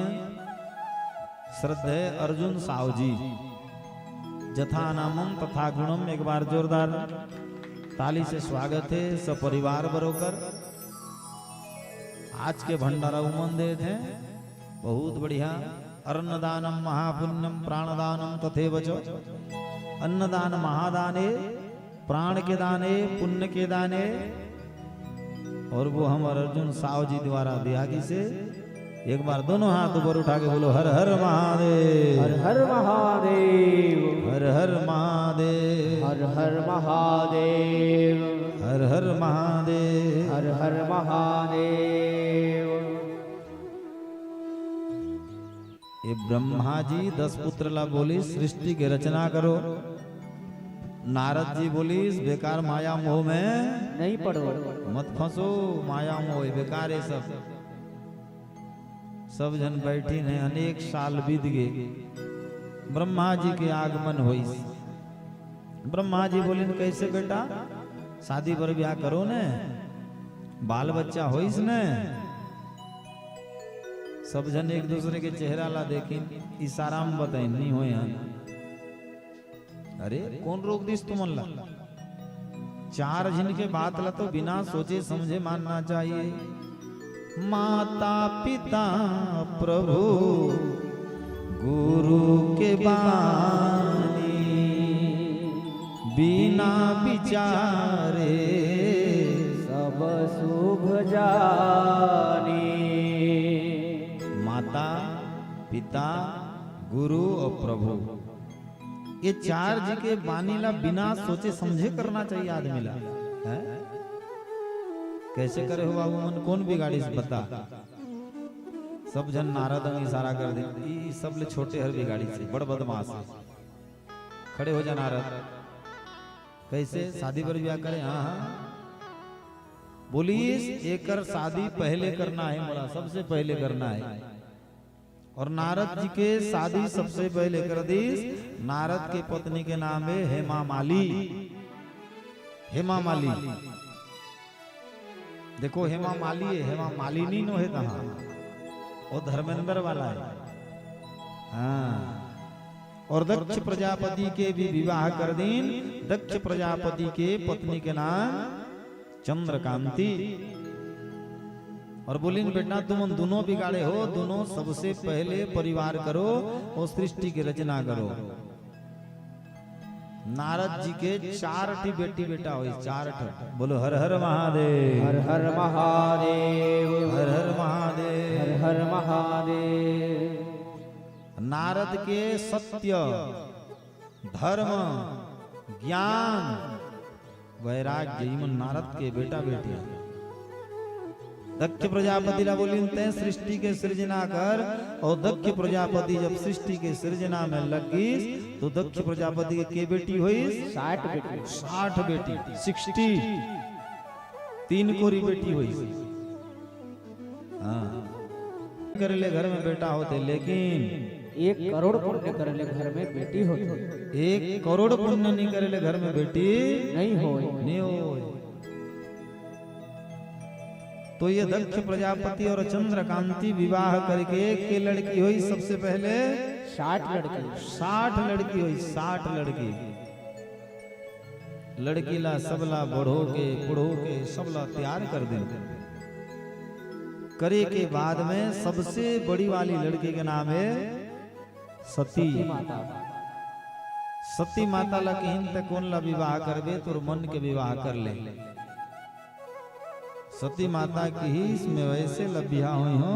श्रद्धेय अर्जुन साहू जी जथा नामम तथा गुणम, एक बार जोरदार ताली से स्वागत है सपरिवार बरोकर। आज के भंडारा उमन दे थे बहुत बढ़िया। अन्नदानम महापुण्यम प्राणदानम तथैव च, अन्नदान महादाने, प्राण के दाने, पुण्य के दाने। और वो हमारे अर्जुन साहू जी द्वारा दिया से एक बार दोनों हाथ ऊपर उठा के बोलो हर हर महादेव, हर हर महादेव, हर हर महादेव, हर हर महादेव, हर हर महादेव, हर हर महादेव। ये ब्रह्मा जी 10 पुत्र ला बोली सृष्टि के रचना करो, नारद जी बोली बेकार माया मोह में नहीं पड़ो, मत फंसो, माया मोह बेकार है। सब जन बैठी ने, अनेक साल बीत गए, ब्रह्मा जी के आगमन हुई। ब्रह्मा जी बोले कैसे बेटा शादी पर ब्याह करो ने, बाल बच्चा होइस ने। सब जन एक दूसरे के चेहरा ला देखी, इशारा में बताई नहीं होए अरे कौन रोक दिस तुमन ला? चार जिनके बात ला तो बिना सोचे समझे मानना चाहिए। माता पिता प्रभु गुरु के बानी, बिना विचारे सब शुभ जानी। माता पिता गुरु और प्रभु, ये चार जी के बानी ला बिना सोचे समझे करना चाहिए आदमी ला। है? कैसे करे हो बाबू मन? कौन बिगाड़ी से बता? सब जन नारद अंग इशारा कर दे, ई सब ले छोटे हर बिगाड़ी से, बड़ बदमाश है। खड़े हो जा नारद। कैसे शादी पर ब्याह करे? हाँ हाँ बोलीस, एकर शादी पहले करना है, मोला सबसे पहले करना है। और नारद जी के शादी सबसे पहले कर दीस। नारद के पत्नी के नाम है हेमा माली। हेमा माली, देखो हेमा माली है, हेमा मालिनी नो है तहाँ, वो धर्मेंद्र वाला है। हाँ, और दक्ष प्रजापति के भी विवाह कर दीन। दक्ष प्रजापति के पत्नी के नाम चंद्रकांति। और बोलिन बेटा तुम दोनों बिगाड़े हो, दोनों सबसे पहले परिवार करो और सृष्टि की रचना करो। नारद जी के 4 बेटी बेटा हो, 4। बोलो हर हर महादेव, हर हर महादेव, हर हर महादेव, हर हर महादेव। नारद के सत्य, धर्म, ज्ञान, वैराग्य, इमन नारद के बेटा बेटी। दक्ष प्रजापति ला बोली तय सृष्टि के सृजना कर। और दक्ष प्रजापति जब सृष्टि के सृजना में लगी तो दक्ष प्रजापति के बेटी हुई 60 बेटी, 60 बेटी, 60। 3 कोरी बेटी हुई। हाँ, करेले घर में बेटा होते, लेकिन 1 करोड़ पुण्य करले घर में बेटी होती। 1 करोड़ पुण्य नहीं करेले घर में बेटी नहीं हो। तो ये दक्ष प्रजापति और चंद्रकांति विवाह करके के लड़की हुई सबसे पहले 60 लड़की, 60 लड़की हुई, 60 लड़की। लड़की ला सबला बढ़ो के सबला तैयार कर दे। करे के बाद में सबसे बड़ी वाली लड़की के नाम है सती माता। सती माता ला कहीं तक कौन ला विवाह करबे तो मन के विवाह कर ले। सती माता की ही इसमें वैसे लबिया हुई हो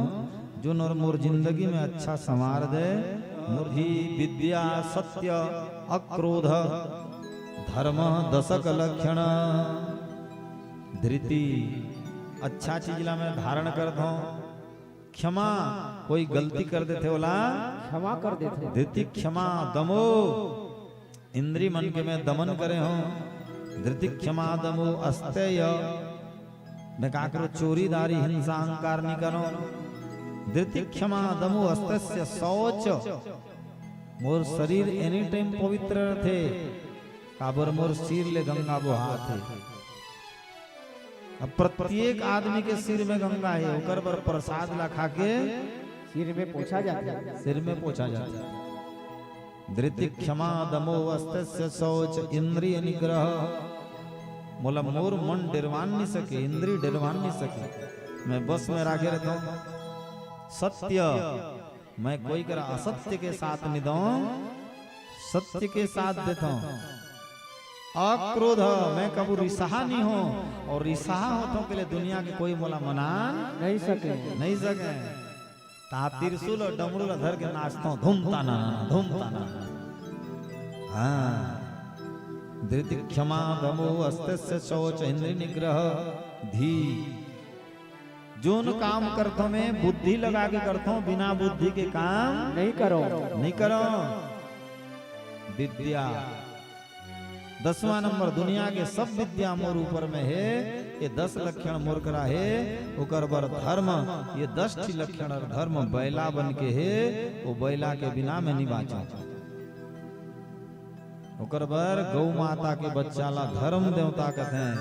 जो नर मोर जिंदगी में अच्छा संवार दे। मुरही विद्या सत्य अक्रोध धर्म दशक लक्षण धृति, अच्छा चीज ला मैं धारण कर दो। क्षमा, कोई गलती कर देते बोला क्षमा कर देते। धृति क्षमा दमो, इंद्री मन के में दमन करे हो। धृति क्षमा दमो अस्तेय, मैं का करो चोरीदारी हिंसा अहंकार नहीं करो। धृति क्षमा दमो अस्तस्य शौच, मोर शरीर एनी टाइम पवित्र रथे। काबर मोर सिर ले गंगा बहात है। अब प्रत्येक आदमी के सिर में गंगा है, ओकर पर प्रसाद ला खा के सिर में पोछा जाता है, सिर में पोछा जाता है। धृति क्षमा दमो अस्तस्य शौच इंद्रिय निग्रह। मोला मोर मन डरवान नहीं सके, इंद्री डरवान नहीं सके, मैं बस में राखे रहता हूँ। सत्य, मैं कोई कर असत्य के साथ नहीं दूं, सत्य के साथ देता हूँ। अक्रोध, मैं कबू रिसाहा नहीं हूँ, और रिसाहा होता के लिए दुनिया के कोई मोला मना नहीं सके। ता त्रिशूल और डमरू ला धर के नाचता हूँ, धूम ताना धूम ताना। हाँ, धृति क्षमा दमो अस्तस्य शौच इंद्रिय निग्रह धी। जोन काम करता मैं बुद्धि लगा के करता हूँ, बिना बुद्धि के काम नहीं करो, नहीं करो। विद्या 10वां नंबर, दुनिया के सब विद्या मोर ऊपर में है। ये 10 लक्षण मोर करा है। ओकर बर धर्म, ये 10 लक्षण और धर्म बैला बन के है, वो बैला के बिना में नहीं बाचा। ओकर बर गौ माता के बच्चा ला धर्म देवता कहते हैं,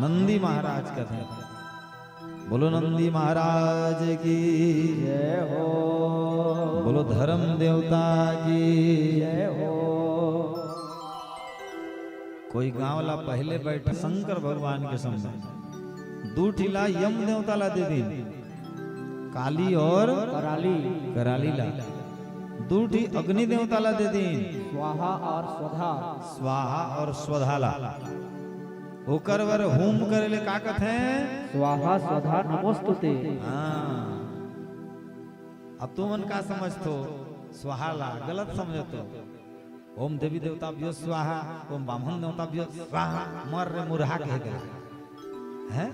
नंदी महाराज कहते हैं। बोलो नंदी महाराज की जय हो, बोलो धर्म देवता की जय हो। कोई गांव वाला पहले बैठे शंकर भगवान के सामने, दूठिला यम देवता ला दे दी, काली और कराली ला, दूठी अग्नि देवता ला दे दी, स्वाहा और स्वधा ला। ओकर वर होम करेले का कथे स्वाहा स्वधा नमोस्तुते। हाँ, अब तू मन का समझतो स्वाहा ला गलत समझतो। ओम देवी देवता भ्यो स्वाहा, ओम ब्राह्मण देवता भ्यो स्वाहा, मर रे मुरहा कह गया है।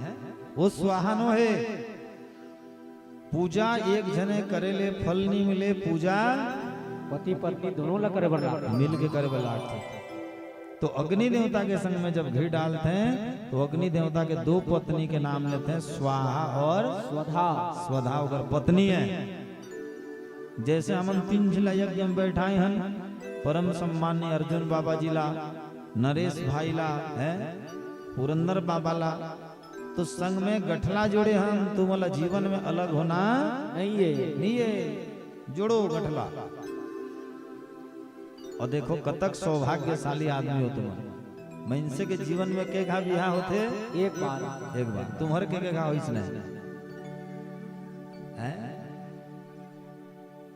वो स्वाहा नो है, पूजा एक जने करेले फल नहीं मिले, पूजा पति पत्नी दोनों ला करे बना मिल के करे बला। तो अग्नि देवता के संग में जब घी डालते हैं तो अग्नि देवता के दो पत्नी के नाम लेते हैं, स्वाहा और स्वधा। स्वधा अगर पत्नी है। जैसे हम 3 जिला यज्ञ में बैठाए हन, परम सम्मान्य अर्जुन बाबा जी ला, नरेश भाई ला है, पुरंदर बाबा ला, तो संग में गठला जोड़े हम। तुम्हारा जीवन में अलग होना नहीं है, जोड़ो गठला। और देखो कतक सौभाग्यशाली आदमी हो तुम। मैं इनसे के जीवन में के घा बिहा होते एक बार तुम्हारे के घा होइस नहीं है,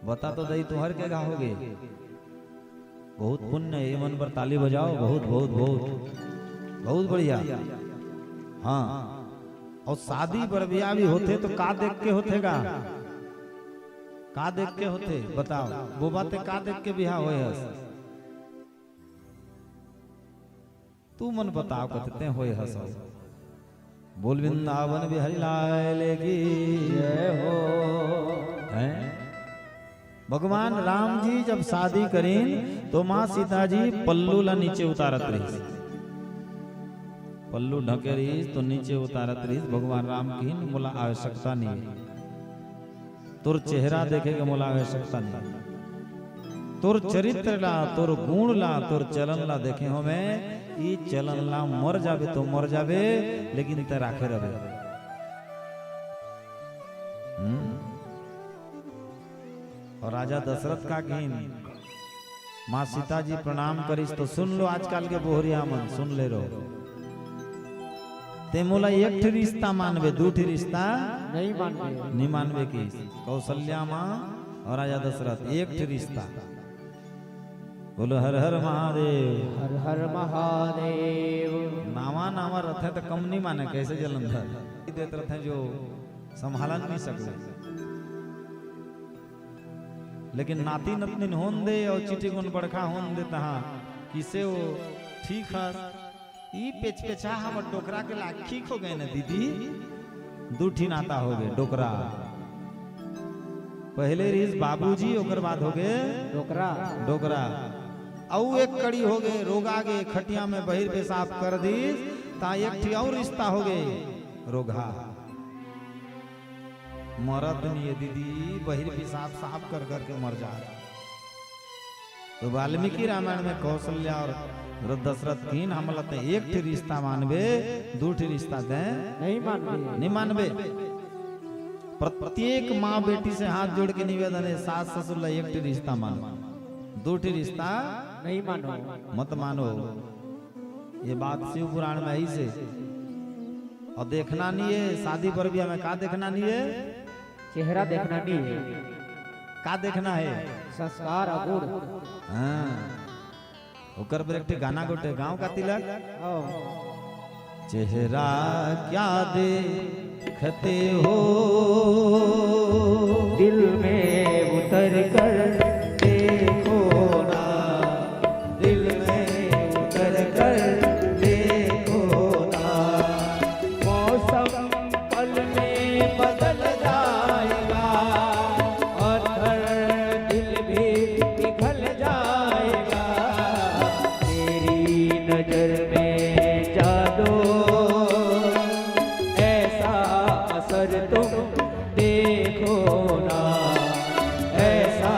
बता तो दई तुम्हारे के घा होगे। बहुत पुण्य है, मन पर ताली बजाओ। बहुत बहुत बहुत बहुत बढ़िया। हाँ, और शादी पर ब्याह भी होते तो का देख के होतेगा, का देख के होते बताओ। वो बातें का देख के ब्याह होए हस, तू मन बताओ कतते होए हस। बोल वृंदावन बिहारी लाल की जय हो। हैं भगवान राम जी जब शादी करें तो माँ सीता जी पल्लू ला नीचे उतारत रही, पल्लू ढके रही तो नीचे उतारत रही। भगवान राम की मोला आवश्यकता नहीं, तोर चेहरा देखे के मोला आवश्यकता नहीं, तोर चरित्र ला, तोर गुण ला, तोर चलन ला देखे हो। मैं ई चलन ला मर जावे तो मर जावे, लेकिन ते राखे रहे। और राजा दशरथ का कीन माँ सीता जी प्रणाम करिस तो सुन लो। आजकल के बोहरिया मन सुन ले रो, ते मोला एक रिश्ता मानवे, दूठी रिश्ता नहीं मानवे की। कौशल्या माँ और राजा दशरथ एक रिश्ता। बोलो हर हर महादेव, हर हर महादेव। नावा रथ है तो कम नहीं माने, कैसे जलंधर देते रथ जो संभालन नहीं सकते। लेकिन नाती नतनी होन दे और चिटी गुण बड़खा होन दे तहा किसे वो ठीक है। ई पेच पेचा हम डोकरा के लाखी हो गए ना दीदी, दूठी नाता हो गए डोकरा। पहले रीस बाबूजी, ओकर बाद हो गए डोकरा। औ एक कड़ी हो गए, रोगा गए, खटिया में बहिर पेशाब कर दी ता एक ठी और रिश्ता हो गए रोगा। मरद नहीं है दीदी, बहिर पेशाब साफ कर करके मर जा। तो वाल्मीकि रामायण में कौशल्या और दशरथ तीन हमला ते एक ठी रिश्ता मानबे, दू ठी रिश्ता दे नहीं मानबे। प्रत्येक माँ बेटी से हाथ जोड़ के निवेदन है, सास ससुर ला एक ठी रिश्ता मानो, दू ठी रिश्ता नहीं मानो, मत मानो। ये बात शिव पुराण में ही से। और देखना नहीं है शादी पर भी, हमें का देखना नहीं है, चेहरा देखना नहीं है, का देखना है संस्कार अगुण। हाँ, ओकर पर एक गाना गोटे गांव का तिलक। चेहरा क्या देखते हो, दिल में उतर कर देखो ना, दिल में उतर कर देखो ना। मौसम पल में बदल जाएगा और हर दिल भी पिघल जाएगा। तेरी नजर में जादू ऐसा असर तुम देखो ना, ऐसा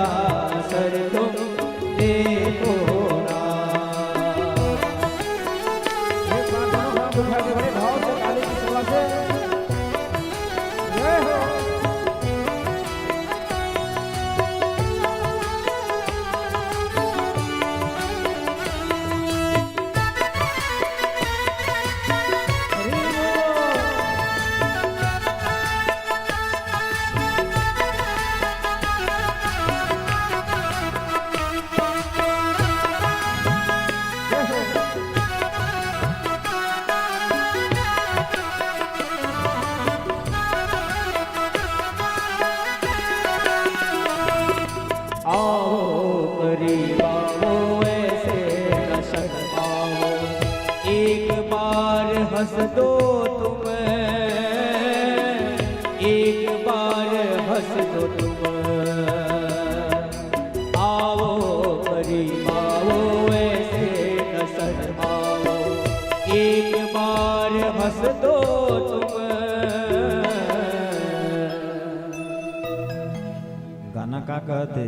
कहते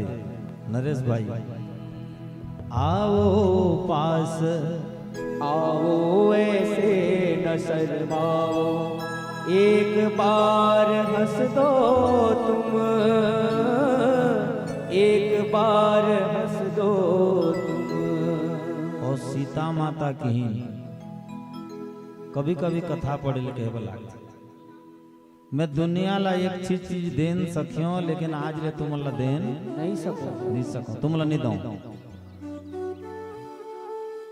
नरेश भाई, आओ पास, आओ ऐसे न शर्माओ, एक बार हंस दो तुम, एक बार हंस दो तुम। और सीता माता की कभी कभी कथा पढ़े लिखे वाला मैं दुनिया ला एक चीज देन सकियो, लेकिन आज ले तुम ला देन नहीं सको, तुम ला नहीं दो।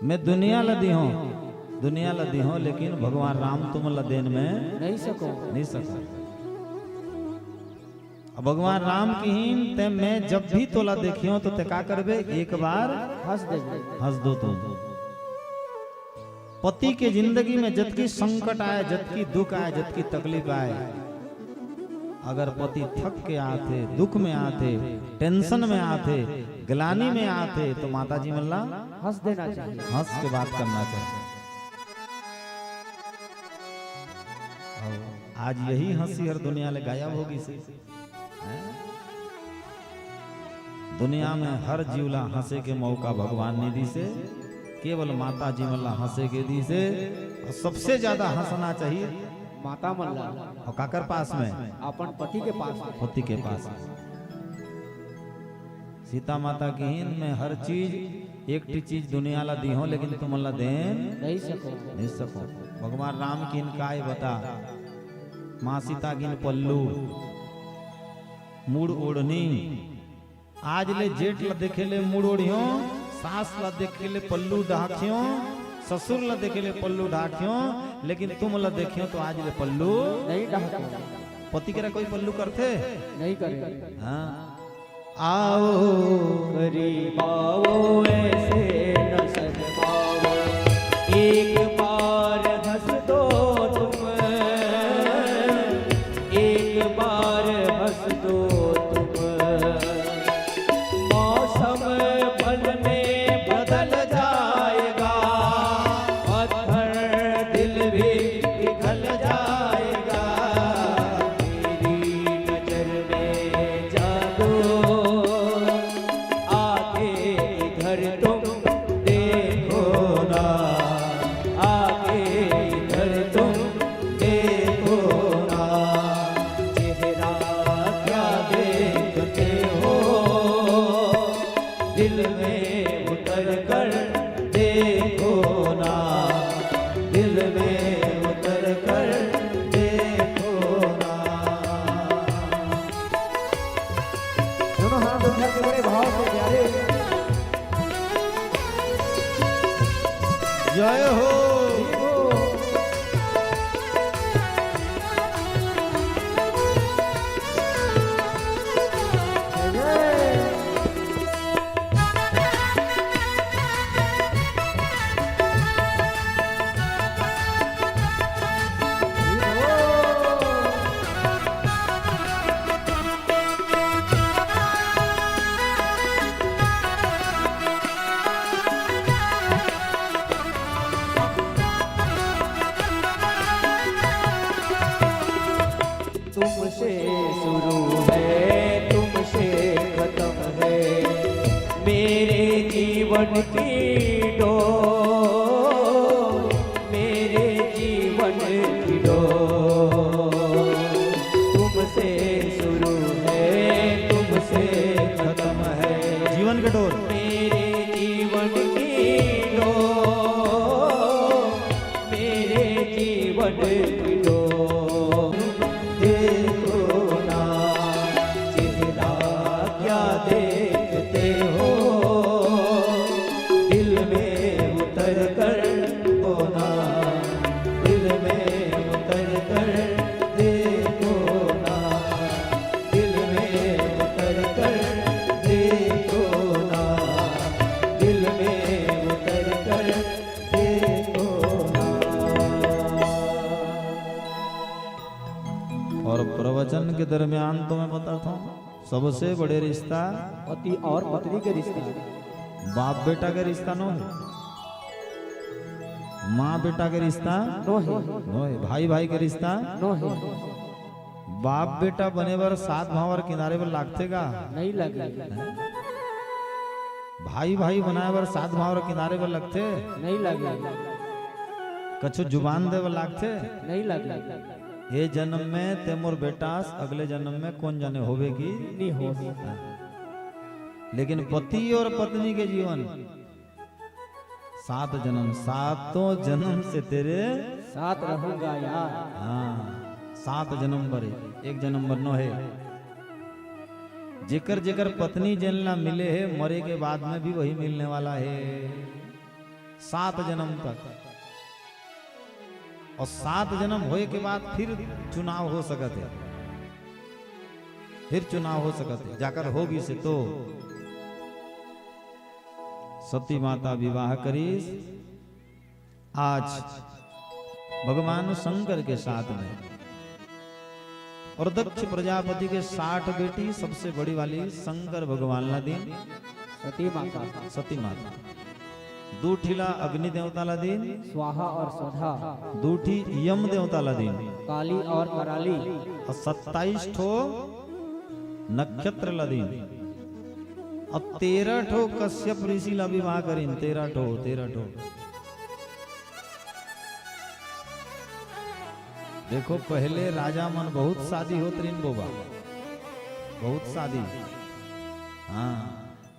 मैं दुनिया ला दी हूँ, लेकिन भगवान राम तुम ला देन में नहीं सको। अब भगवान राम की हीन ते मैं जब भी तोला देखियो तो ते का करबे, एक बार हंस दो तुम। पति के जिंदगी में जतकी संकट आए, जतकी दुख आए, जतकी तकलीफ आए, अगर पति थक के आते, दुख में आते, टेंशन में आते, ग्लानी में आते, तो माता जी मल्ला हंस देना चाहिए, हंस के बात करना चाहिए। आज यही हंसी हर दुनिया ले गायब होगी से। दुनिया में हर जीवला हंसे के मौका भगवान ने दी से, केवल माता जी मल्ला हंसे के दी से। और सबसे ज्यादा हंसना चाहिए माता मल्ला और काकर पास में, अपन पति के पास, पति के पास। सीता माता की हिन में हर चीज, एक चीज दुनिया ला दी हो, लेकिन तुम ला देन नहीं सको। भगवान राम की इनका बता, माँ सीता की पल्लू मूड ओढ़नी, आज ले जेठ ला देखे ले मूड ओढ़ियो, सास ला देखे ले पल्लू ढाकियो, ससुर ला देखे ले पल्लू ढाकियो, लेकिन तुम ला देखियो तो आज ले पल्लू नहीं ढाकियो। पति के कोई पल्लू करते नहीं करे। हाँ। आओ गरीब आओ ऐसे न शर्माओ, एक बार हंस दो तुम, एक बार हंस दो तुम। मौसम भल में बदल जाएगा, पत्थर दिल भी पिघल जाएगा, मेरी नजर में जादू आके इधर तुम देखो ना, आके इधर तुम देखो ना, चेहरा क्या देखते हो, दिल में उतर कर देखो ना, दिल में उतर कर देखो ना। दोनों हाथ उठा के बड़े भाव से प्यारे जय हो। तुमसे शुरू है, तुमसे खत्म है, मेरे जीवन की डोर, मेरे जीवन की डोर। तुमसे शुरू है, तुमसे खत्म है, जीवन के डोर मेरे जीवन की डोर, मेरे जीवन की डोर। देखो ना, चेहरा क्या देखते हो, दिल में उतर कर हो ना, दिल में उतर कर देखो ना, दिल में उतर कर देखो ना, दिल में उतर कर देखो ना। और प्रवचन के दरमियान तो मैं बताता हूँ, सबसे बड़े रिश्ता पति और पत्नी के रिश्ते, बाप बेटा के रिश्ता नो है, माँ बेटा के रिश्ता नो है, नो है, भाई भाई के रिश्ता, नो है, बाप बेटा बने बर सात भावर किनारे पर लागते का नहीं लगे, भाई भाई बनाए बर सात भावर किनारे पर लगते नहीं लगे, कछु जुबान दे बर लागते नहीं लगे, ये जन्म में ते मोर बेटास अगले जन्म में कौन जाने होवेगी नहीं हो। लेकिन पति और पत्नी के जीवन 7 जन्म, सातों जन्म से तेरे साथ रहूंगा यार। हाँ 7 जन्म बरे, एक जन्म बर नो है। जेकर जेकर पत्नी जनला मिले है मरे के बाद में भी वही मिलने वाला है 7 जन्म तक। और 7 जन्म होए के बाद फिर चुनाव हो सकते है, फिर चुनाव हो सकते है, जाकर होगी से तो सती माता विवाह करी आज भगवान शंकर के साथ में। और दक्ष प्रजापति के 60 बेटी, सबसे बड़ी वाली शंकर भगवान ला दिन सती माता, सती माता। दूठीला अग्नि देवता ला दिन स्वाहा और स्वधा, दूठी यम देवता ला दिन काली और कराली, और 27 ठो नक्षत्र ला दिन और 13 ठो कश्यप ऋषि ला विवाह करीन। 13 ठो। देखो पहले राजा मन बहुत शादी होत रहीन बोबा, बहुत शादी। हाँ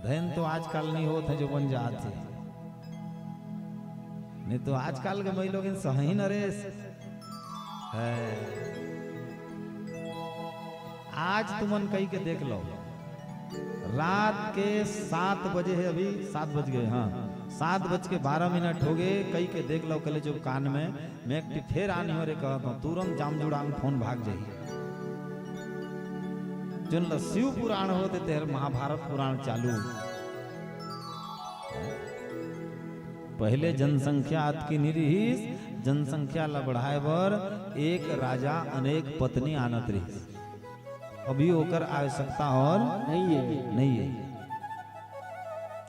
धन तो आजकल नहीं होत है जो बन जात है, नहीं तो आजकल के मई लोग सही न रे है। आज तुमन कही के देख लो, रात के 7 बजे है, अभी 7 बज गए। हाँ 7:12 हो गए, कई के देख लो कले जो कान में मैं एक फिर आनी हो रे कहता हूँ, तुरंत जाम जुड़ान फोन भाग जाइए। जो शिव पुराण होते तेर महाभारत पुराण चालू। पहले जनसंख्या की निरीहिस, जनसंख्या ला बढ़ाए बर एक राजा अनेक पत्नी आनत रही। अभी होकर आवश्यकता और नहीं है।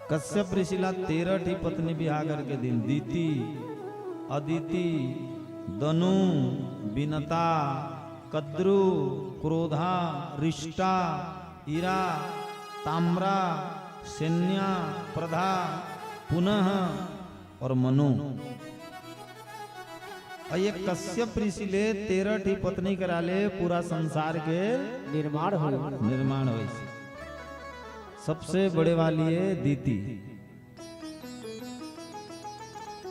कश्यप ऋषि ला 13 ठी पत्नी बिहार करके दिन, दीति, अदिति, दनु, बिनता, कद्रु, क्रोधा, रिष्टा, इरा, ताम्रा, सेन्या, प्रधा, पुनः और मनु। और ये कश्यप ऋषि ले 13 ठी पत्नी करा ले, पूरा संसार के निर्माण हो। सबसे बड़े वाली है दीति।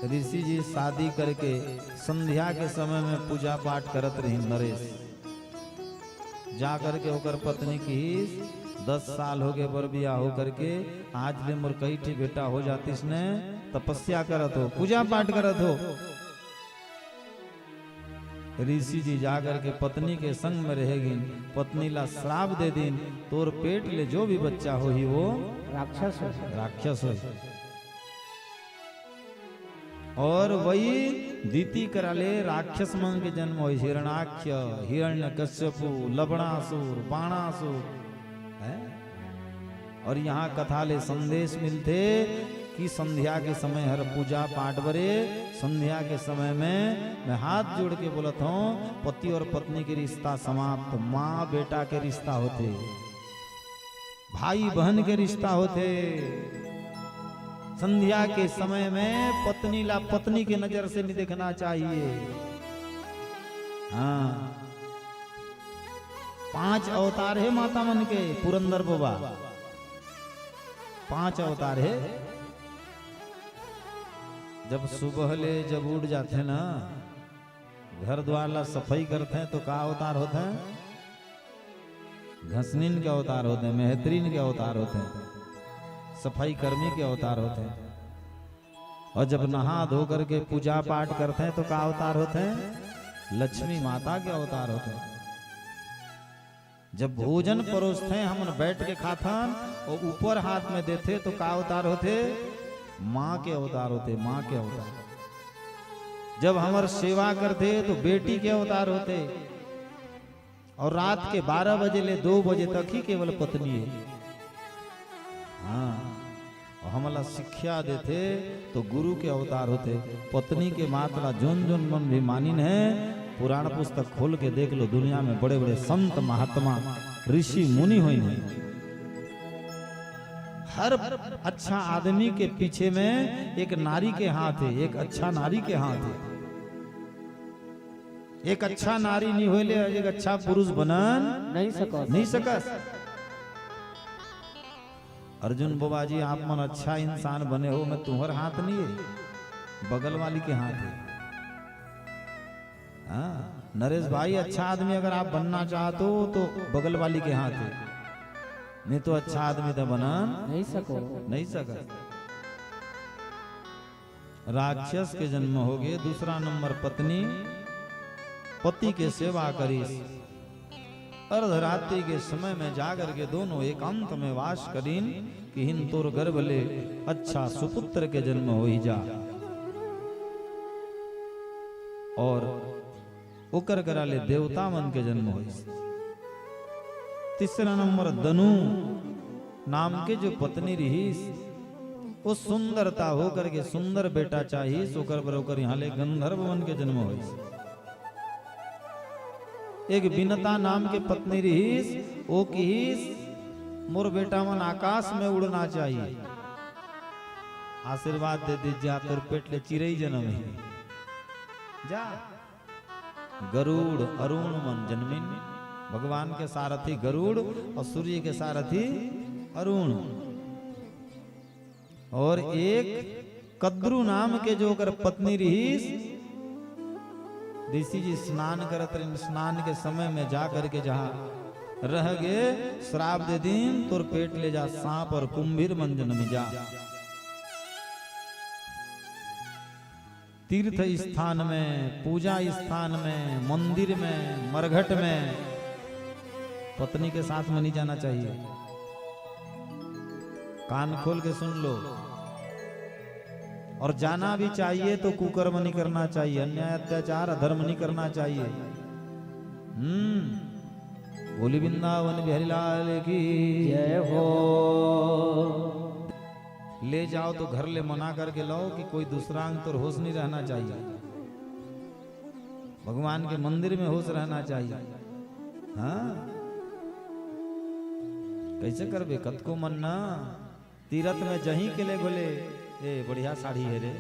ऋषि जी शादी करके संध्या के समय में पूजा पाठ करत रही नरेश। जा करके होकर पत्नी की 10 साल हो गए बर बिया हो करके, आज ले मोर कई ठी बेटा हो जातीस ने, तपस्या करत हो, पूजा पाठ करत हो। ऋषि जी जाकर के पत्नी के संग में रहेगी, पत्नी ला श्राप दे दिन, तोर पेट ले जो भी बच्चा हो ही वो राक्षस हो। और वही दीति करा ले राक्षस मन के जन्म हो, हिरणाक्ष, हिरण्यकश्यपु, लवणासुर, बाणासुर है। और यहाँ कथा ले संदेश मिलते कि संध्या के समय हर पूजा पाठ बरे, संध्या के समय में मैं हाथ जोड़ के बोलत हूँ, पति और पत्नी के रिश्ता समाप्त, माँ बेटा के रिश्ता होते, भाई बहन के रिश्ता होते। संध्या के समय में पत्नी ला पत्नी की नजर से नहीं देखना चाहिए। हाँ 5 अवतार है माता मन के, पुरंदर बाबा 5 अवतार है। जब सुबह ले जब उठ जाते ना, घर द्वार ला सफाई करते हैं तो का अवतार होते हैं? घसनीन के अवतार होते हैं, मेहतरीन के अवतार होते हैं, सफाई कर्मी के अवतार होते हैं। और जब नहा धो करके पूजा पाठ करते हैं तो का अवतार होते हैं? लक्ष्मी माता के अवतार होते हैं। जब भोजन परोसते हैं हम बैठ के खाथन और ऊपर हाथ में देते तो का अवतार होते? माँ के अवतार होते, माँ के अवतार। जब हमार सेवा करते तो बेटी के अवतार होते। और रात के 12 बजे ले 2 बजे तक ही केवल पत्नी है। हाँ और हमला शिक्षा देते तो गुरु के अवतार होते। पत्नी के मातला जोन जोन मन भी मानिन है पुराण पुस्तक खोल के देख लो, दुनिया में बड़े बड़े संत महात्मा ऋषि मुनि हुए हैं, हर अच्छा आदमी के पीछे में एक नारी के हाथ है, एक अच्छा नारी के हाथ है। एक अच्छा नारी नहीं होले एक अच्छा पुरुष बनन नहीं सकस। अर्जुन बाबा जी आप मन अच्छा इंसान बने हो, मैं तुम्हारे हाथ नहीं है, बगल वाली के हाथ है। हाँ नरेश भाई अच्छा आदमी अगर आप बनना चाहते हो तो बगल वाली के हाथ है, नहीं तो अच्छा आदमी तो बना नहीं सका। राक्षस के जन्म हो गए। दूसरा नंबर पत्नी, पति के सेवा करी, अर्धरात्रि के समय में जाकर के दोनों एकांत में वास करीन कि हिन तोर गर्भ ले अच्छा सुपुत्र के जन्म हो ही जा। और उकर करा ले देवता मन के जन्म हो। तीसरा नंबर दनु नाम के जो पत्नी रही, वो सुंदरता होकर के सुंदर बेटा चाहिए, सोकर बरोकर यहाँ ले गंधर्व मन के जन्म हो। एक बिनता नाम के पत्नी रही, वो की मोर बेटा मन आकाश में उड़ना चाहिए, आशीर्वाद दे दीजिए तोर पेट ले चिरई जन्म है जा। गरुड़ अरुण मन जन्मिन, भगवान के सारथी गरुड़ और सूर्य के सारथी अरुण। और एक कद्रु नाम के जो कर पत्नी रही, ऋषि जी स्नान करत रहे, स्नान के समय में जा करके जहां रह गए श्राप दे दिन तोर पेट ले जा सांप और कुंभीर मन जन्म जा। तीर्थ स्थान में, पूजा स्थान में, मंदिर में, मरघट में पत्नी के साथ में नहीं जाना चाहिए। कान खोल के सुन लो। और जाना भी चाहिए तो कुकर्म नहीं करना चाहिए, अन्याय अत्याचार अधर्म नहीं करना चाहिए। बोली वृंदावन बिहारी लाल की जय हो। ले जाओ तो घर ले मना करके लाओ कि कोई दूसरा अंग तो होश नहीं रहना चाहिए, भगवान के मंदिर में होश रहना चाहिए। हाँ कैसे करबे कत को मन ना तीरथ में जही के ले बोले ए बढ़िया साड़ी है रे,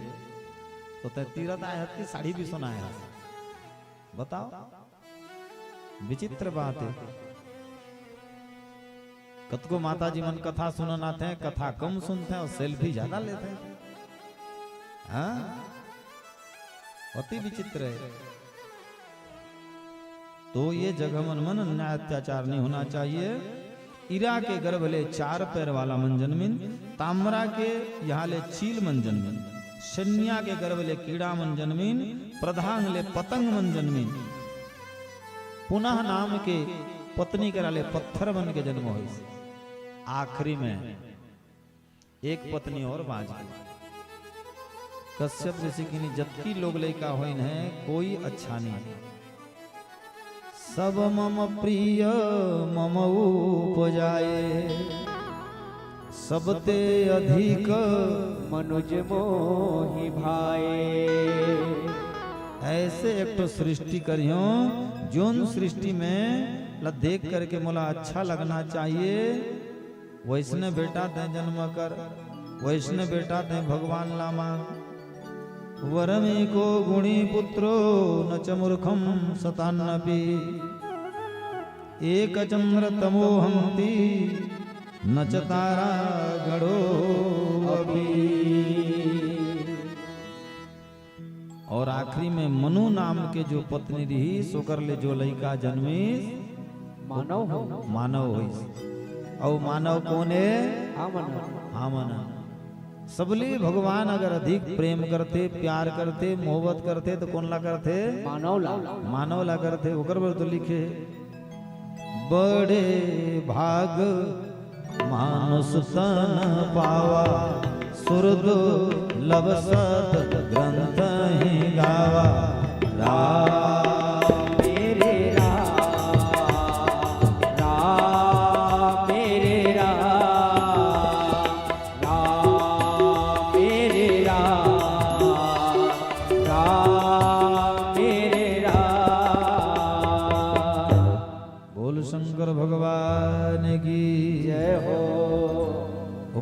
तो तीरथ आए हत्ती साड़ी भी सुनाया। बताओ विचित्र बात है। कतको माता जी मन कथा सुनन आते हैं, कथा कम सुनते हैं और सेल्फी ज्यादा लेते हैं। हाँ अति विचित्र है। तो ये जगह मन अन्याय अत्याचार नहीं होना चाहिए। इरा के गर्भ ले 4 पैर वाला मन जन्मिन, ताम्रा के यहाँ ले चील मन जन्मिन, शन्या के गर्भ ले कीड़ा मन जन्मिन, प्रधान ले पतंग मन जन्मिन, पुनः नाम के पत्नी करा ले पत्थर मन के जन्म हो। आखिरी में एक पत्नी और बाज गई। कश्यप ऋषि की जबकि लोग लैका होइन है कोई अच्छा नहीं। सब मम प्रिय मम उपजाए, सबते अधिक मनुज मोहि भाए। ऐसे एक तो सृष्टि करियो जोन सृष्टि में ला देख करके मोला अच्छा लगना चाहिए, वैसने बेटा दे जन्म कर, वैसने बेटा दे भगवान लामा। वरमे को गुणी पुत्रो न च मूर्खम सतान्नपि, एक चंद्र तमो हंति न च तारा गणो अभी। और आखिरी में मनु नाम के जो पत्नी रही सोकर ले जो लड़का जन्मी मानव हुई। और मानव कौन है? आमन। सबले भगवान अगर अधिक प्रेम करते, प्यार करते, मोहब्बत करते तो कौन ला करते? मानव ला करते। ओकर बर तो लिखे बड़े भाग मानुष तन पावा, सुरद लवसत ग्रंथ ही गावा। राम मेरे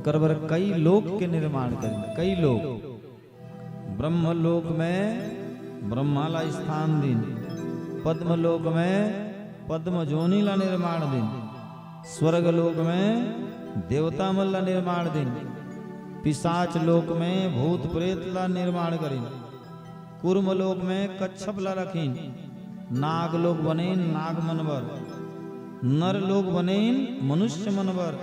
ओकर बर कई लोक के निर्माण करें, कई लोक। ब्रह्मलोक में ब्रह्माला स्थान दिन, पद्मलोक में पद्म जोनी ला निर्माण दिन, स्वर्गलोक में देवता मल ला निर्माण दिन, पिशाच लोक में भूत प्रेत ला निर्माण करें, कुर्मलोक में कच्छप ला रखीन, नाग लोक बनेन नाग मनवर, नर लोक बनेन मनुष्य मनवर,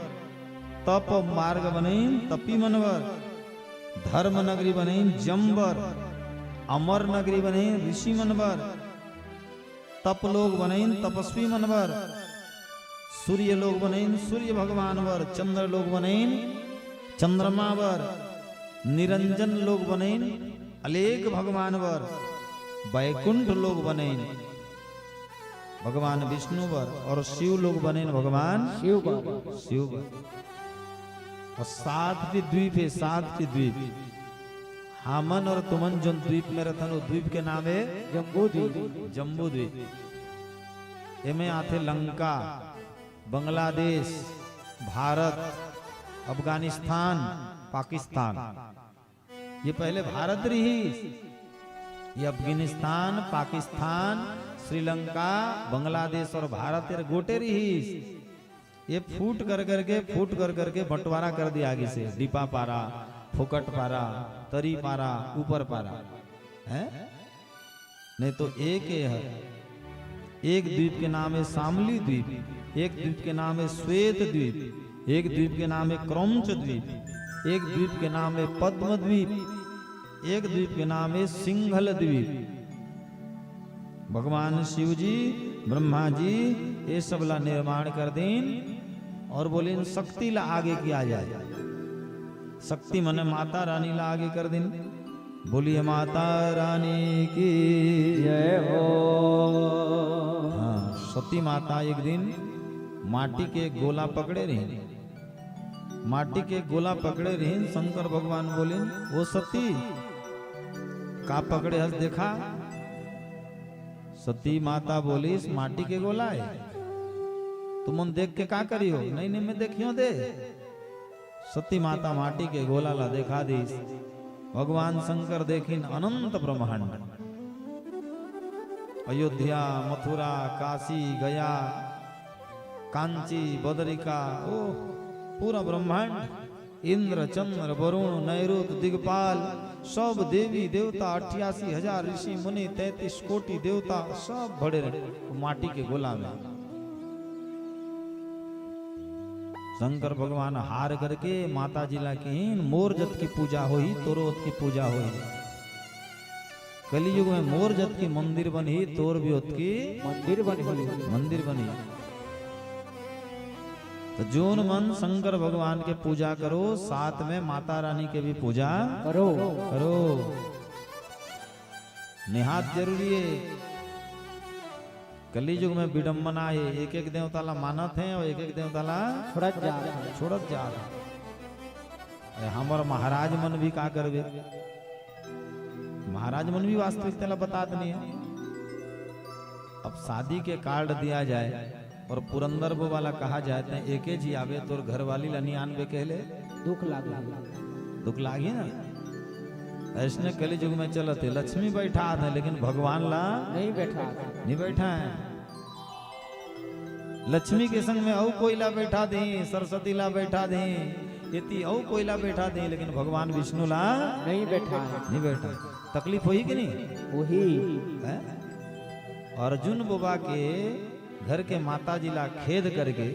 तप मार्ग बनेन तपी मनवर, धर्म नगरी बनेन जम्बर, अमर नगरी बनेन ऋषि मनवर, तप लोक बनेन तपस्वी मनवर, सूर्य लोक बनेन सूर्य भगवान वर, चंद्र लोक बनेन चंद्रमा वर, निरंजन लोक बनेन अलेख भगवान वर, वैकुंठ लोक बनेन भगवान विष्णु वर, और शिव लोक बनेन भगवान शिव वर। और 7 टी द्वीप है, 7 टी द्वीप। हामन और तुमन जो द्वीप में रहते वो द्वीप के नाम है जम्बू द्वीप। जम्बू द्वीप। एमे आते लंका, बांग्लादेश, भारत, अफगानिस्तान, पाकिस्तान। ये पहले भारत रही, ये अफगानिस्तान, पाकिस्तान, श्रीलंका, बांग्लादेश और भारत ये गोटे रही। ये फूट कर करके बंटवारा कर दिया आगे से, दीपा पारा, फोकट पारा, तरी पारा, ऊपर पारा है। नहीं तो एक है, एक द्वीप के नाम है शामली द्वीप, एक द्वीप के नाम है श्वेत द्वीप, एक द्वीप के नाम है क्रौंच द्वीप, एक द्वीप के नाम है पद्म द्वीप, एक द्वीप के नाम है सिंघल द्वीप। भगवान शिव जी ब्रह्मा जी ये सब ला निर्माण कर दें और बोले शक्ति ला आगे किया जाए। शक्ति मने माता रानी ला आगे कर दें। बोलिए माता रानी की जय हो। हाँ, सती माता एक दिन माटी के गोला पकड़े रही, माटी के गोला पकड़े रही। शंकर भगवान बोले वो सती का पकड़े हस देखा। सती माता बोली इस माटी के गोला है, तुम उन देख के का करियो। नहीं नहीं मैं देखियो दे। सती माता माटी के गोला ला देखा दी। भगवान शंकर देखिन अनंत ब्रह्मांड, अयोध्या, मथुरा, काशी, गया, कांची, बदरिका, ओ पूरा ब्रह्मांड, इंद्र, चंद्र, वरुण, नैऋत, दिगपाल, सब देवी देवता, 88,000 ऋषि मुनि, 33 कोटि देवता सब भरे रहे माटी के गोला में। शंकर भगवान हार करके माता जी ला की मोर जत की पूजा हुई, तोरोत की पूजा हुई। कलयुग में मोर जत की मंदिर बनी, तोर भी की मंदिर बनी। तो जोन मन शंकर भगवान के पूजा करो, साथ में माता रानी के भी पूजा करो। निहात जरूरी है। कलयुग में विडम्बना है, एक एक देवता ला मानत है और एक एक देवता ला छोड़त जा रहा। हमार महाराज मन भी का करवे, महाराज मन भी वास्तविकता ला बतात नहीं है। अब शादी के कार्ड दिया जाए और पुरंदर वो वाला कहा जाते हैं एक जी आवे तोर घर वाली ला नहीं आनबे कहले दुख लागी ना। ऐसने कलयुग में चलते लक्ष्मी बैठा है लेकिन भगवान ला नहीं बैठा है। लक्ष्मी के संग में औ कोई ला बैठा दे, सरस्वती ला बैठा दे, इति औ कोई ला बैठा दे, लेकिन भगवान विष्णु ला नहीं बैठा। तकलीफ हुई कि नहीं? वही अर्जुन बाबा के घर के माता जी ला खेद करके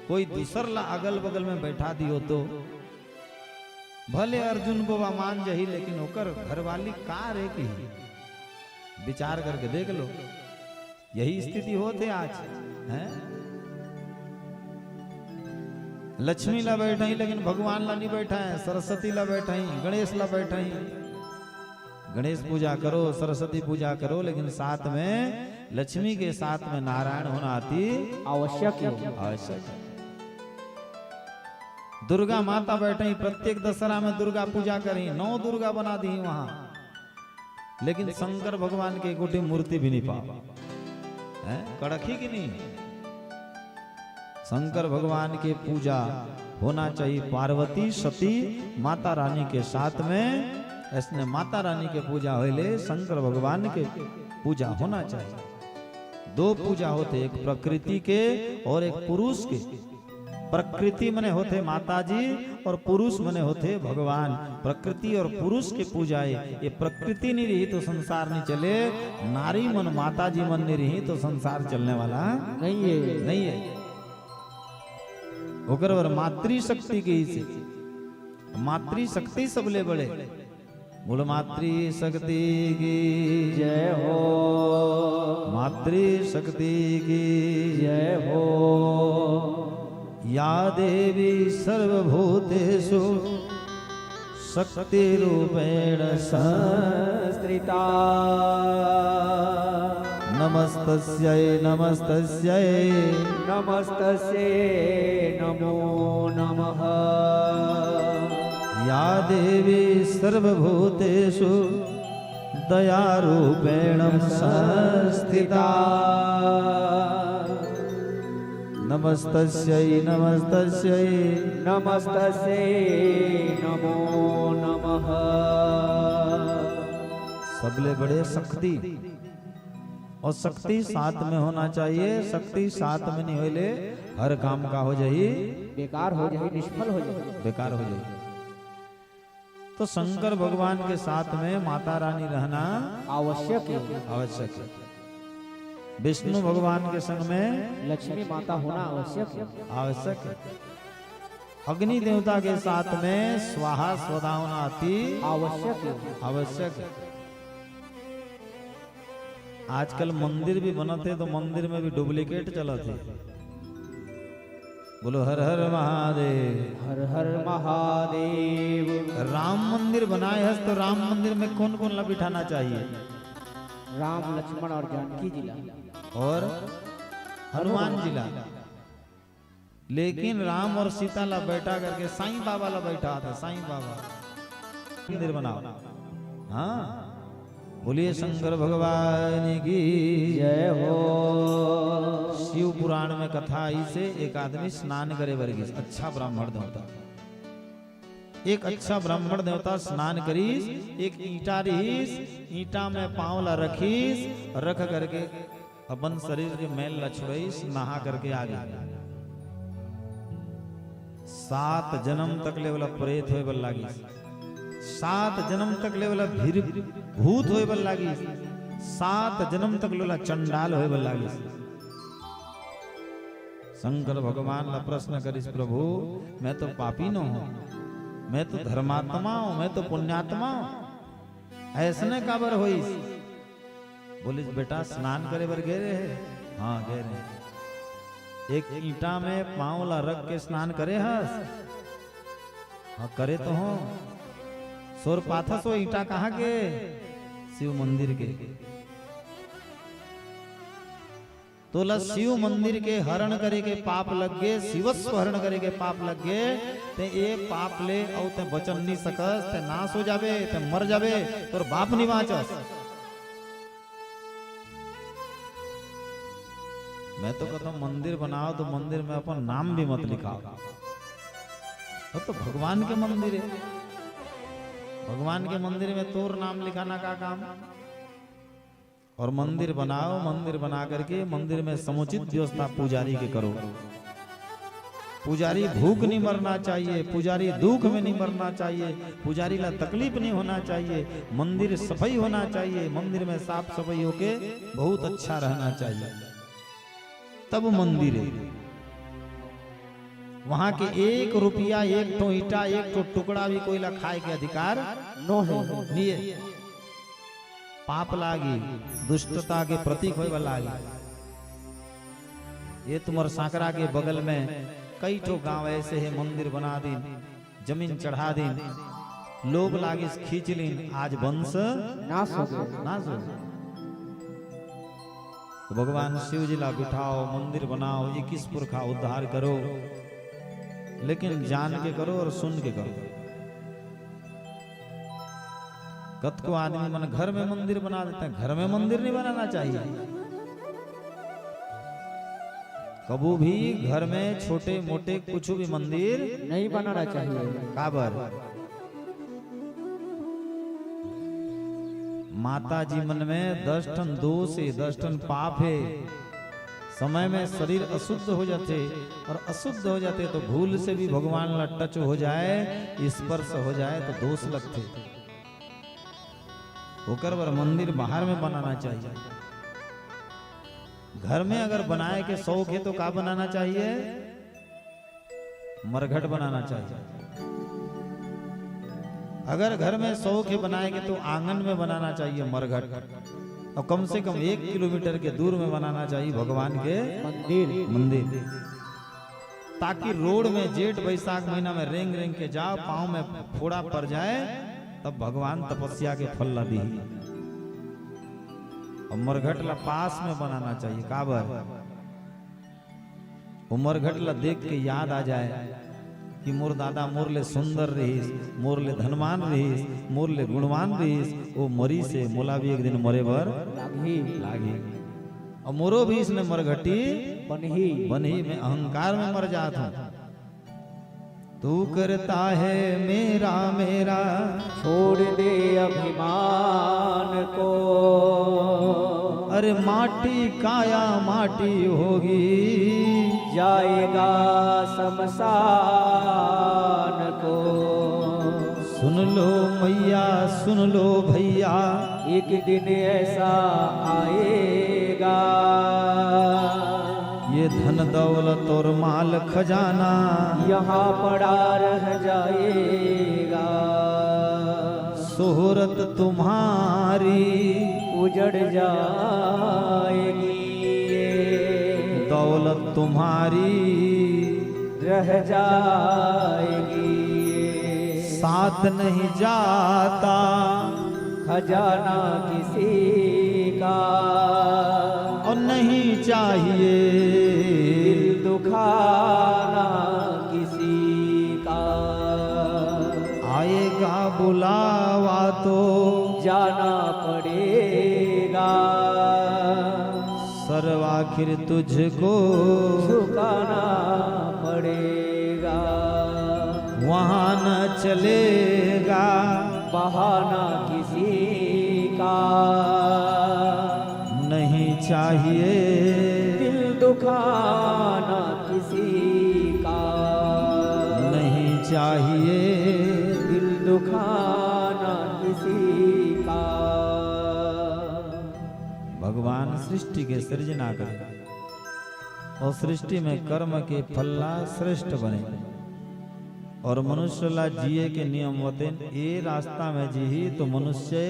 कोई दूसर ला अगल बगल में बैठा दियो तो भले अर्जुन बाबा मान जही, लेकिन होकर घरवाली का रे की विचार करके देख लो। यही स्थिति होते आज हैं। लक्ष्मी ला बैठा ही लेकिन भगवान ला नहीं बैठा है, सरस्वती ला बैठा ही, गणेश ला बैठा ही। गणेश पूजा करो, सरस्वती पूजा करो, लेकिन साथ में लक्ष्मी के साथ में नारायण होना अति आवश्यक है। दुर्गा माता बैठे, प्रत्येक दशहरा में दुर्गा पूजा करी, 9 दुर्गा बना दी वहां, लेकिन शंकर भगवान की गोटी मूर्ति भी नहीं पा। कड़क ही कि नहीं? शंकर भगवान के पूजा होना चाहिए पार्वती सती माता रानी के साथ में। ऐसने माता रानी के पूजा होले शंकर भगवान के पूजा होना चाहिए। दो पूजा होते, एक प्रकृति के और एक पुरुष के। प्रकृति मने होते माता जी और पुरुष मने होते भगवान। प्रकृति और पुरुष के पूजाए, ये प्रकृति नहीं रही तो संसार नहीं चले, नारी मन माता जी मन नहीं रही तो संसार चलने वाला नहीं है। ओकर और मातृशक्ति के से मातृशक्ति सबले बड़े। बोलो मातृशक्ति की जय हो, मातृशक्ति की जय हो। या देवी सर्वभूतेषु शक्तिरूपेण संस्थिता। नमस्तस्यै नमस्तस्यै नमस्तस्यै नमो नमः। या देवी सर्वभूतेषु दयारूपेण संस्थिता। नमस्तस्यै नमस्तस्यै नमस्तस्यै नमो नमः। सबले बड़े शक्ति, और शक्ति साथ में होना चाहिए। शक्ति साथ में नहीं होले हर काम का हो जाई बेकार हो जाए, निष्फल हो जाए, बेकार हो जाए। तो शंकर भगवान के साथ में माता रानी रहना आवश्यक है। आवश्यक है। विष्णु भगवान के संग में लक्ष्मी माता होना आवश्यक है। आवश्यक है। अग्नि देवता के साथ में स्वाहा स्वधा होना अति आवश्यक है। आवश्यक है। आजकल मंदिर भी बनते तो मंदिर में भी डुप्लीकेट चलते। बोलो हर हर महादेव। हर हर महादेव। राम मंदिर बनाए है तो राम मंदिर में कौन कौन ला बिठाना चाहिए? राम लक्ष्मण और जानकी जी ला, और हनुमान जी ला। लेकिन राम और सीता ला बैठा करके साईं बाबा ला बैठा था। साईं बाबा मंदिर बनाओ। हाँ, बोलिए शंकर भगवान की जय हो। शिव पुराण में कथा आई से एक आदमी स्नान करे वर्गीस, अच्छा ब्राह्मण देवता। एक अच्छा ब्राह्मण देवता स्नान करीस, एक ईटा रहीस, ईटा में पांव ला रखीस, रख करके अपन शरीर के मैल ला छुड़ाईस, नहा करके आ गया। 7 जन्म तक ले वाला प्रेत होए बल लागी, 7 जन्म तक ले वाला भीर भूत होए बल लागी, 7 जन्म तक लोला चंडाल होए बल लागी। शंकर भगवान ला प्रश्न करिस, प्रभु मैं तो पापी न हूं, मैं तो धर्मात्मा हूं, मैं तो पुण्यात्मा हूं, ऐसने काबर होइस? बोलिस बेटा स्नान करे बर गए रहे? हाँ गए रहे। एक ईटा में पांव ला रख के स्नान करे हस? हाँ करे तो हो। सोर पाथस वो ईटा कहाँ के? शिव मंदिर के। तोला शिव मंदिर के हरण करे के पाप लग गए, शिवस्व हरण करे के पाप लग गए, ते एक पाप ले और ते बचन नहीं सकस, ते नाश हो जावे, ते मर जावे, तोर बाप नहीं बाचस। मैं तो कहता हूं मंदिर बनाओ तो मंदिर में अपन नाम भी मत लिखाओ। तो भगवान के मंदिर है, भगवान के मंदिर में तोर नाम लिखाना का काम? और मंदिर बनाओ, मंदिर बना करके मंदिर में समुचित व्यवस्था पुजारी के करो। पुजारी भूख नहीं मरना चाहिए, पुजारी दुख में नहीं मरना चाहिए, पुजारी ला तकलीफ नहीं होना चाहिए, मंदिर सफाई होना चाहिए, मंदिर में साफ सफाई होके बहुत अच्छा रहना चाहिए, तब मंदिर है। वहां के 1 रुपया, 1 ठो ईटा, 1 ठो टुकड़ा भी कोई ला खाए के अधिकार नो है। नहीं है। पाप लागी, दुष्टता के प्रतीक होए वाला लागी। ये तुम्हारे सांकरा के बगल में कई ठो गांव ऐसे है, मंदिर बना दिन, जमीन चढ़ा दिन, लोग लागे खींच लीन, आज वंश नाश हो गया। नाश हो। तो भगवान शिव जी ला बिठाओ, मंदिर बनाओ, 21 पुरखा उद्धार करो, लेकिन जान के करो और सुन के करो। कत को आदमी मन घर में मंदिर बना देते हैं, घर में मंदिर नहीं बनाना चाहिए। कबू भी घर में छोटे मोटे कुछ भी मंदिर नहीं बनाना चाहिए। काबर माता जी मन में 10 टन दोष है, 10 टन पाप है। समय में शरीर अशुद्ध हो जाते और अशुद्ध हो जाते तो भूल से भी भगवान ला टच हो जाए, स्पर्श हो जाए तो दोष लगते। होकर बर मंदिर बाहर में बनाना चाहिए। घर में अगर बनाए के शौक है तो क्या बनाना चाहिए? मरघट बनाना चाहिए। अगर घर में शौक है बनाए के तो आंगन में बनाना चाहिए मरघट, और कम से कम 1 किलोमीटर के दूर में बनाना चाहिए भगवान के मंदिर, ताकि रोड में जेठ बैसाख महीना में रेंग रेंग के जाओ, पांव में फोड़ा पड़ जाए, तब भगवान तपस्या के फल ला दी। और मरघट ला पास में बनाना चाहिए। काबर वो मरघट ला देख के याद आ जाए कि मोर दादा मोर ले सुंदर रहीस, मोर ले धनवान रहीस, मोर ले गुणवान रहीस, वो मरी से मोला भी एक दिन मरे बर लागी। और मोरो भी इसने मरघटी बनी में अहंकार में मर जात हूं। तू करता है मेरा मेरा, छोड़ दे अभिमान को, अरे माटी काया माटी होगी, जाएगा शमशान को। सुन लो मैया सुन लो भैया, एक दिन ऐसा आएगा, ये धन दौलत और माल खजाना यहाँ पड़ा रह जाएगा। शोहरत तुम्हारी उजड़ जाएगी, दौलत तुम्हारी रह जाएगी। साथ नहीं जाता खजाना किसी का, और नहीं चाहिए दिल दुखाना किसी का। आएगा बुलावा तो जाना पड़ेगा, सर्व आखिर तुझको झुकाना पड़ेगा। वहां न चलेगा बहाना किसी का, नहीं चाहिए दिल दुखाना किसी का। नहीं चाहिए दिल दुखाना किसी का। भगवान सृष्टि के सृजना करे और सृष्टि में कर्म के फल्ला श्रेष्ठ बने, और मनुष्य ला जिए के नियम होते। ये रास्ता में जी तो मनुष्य,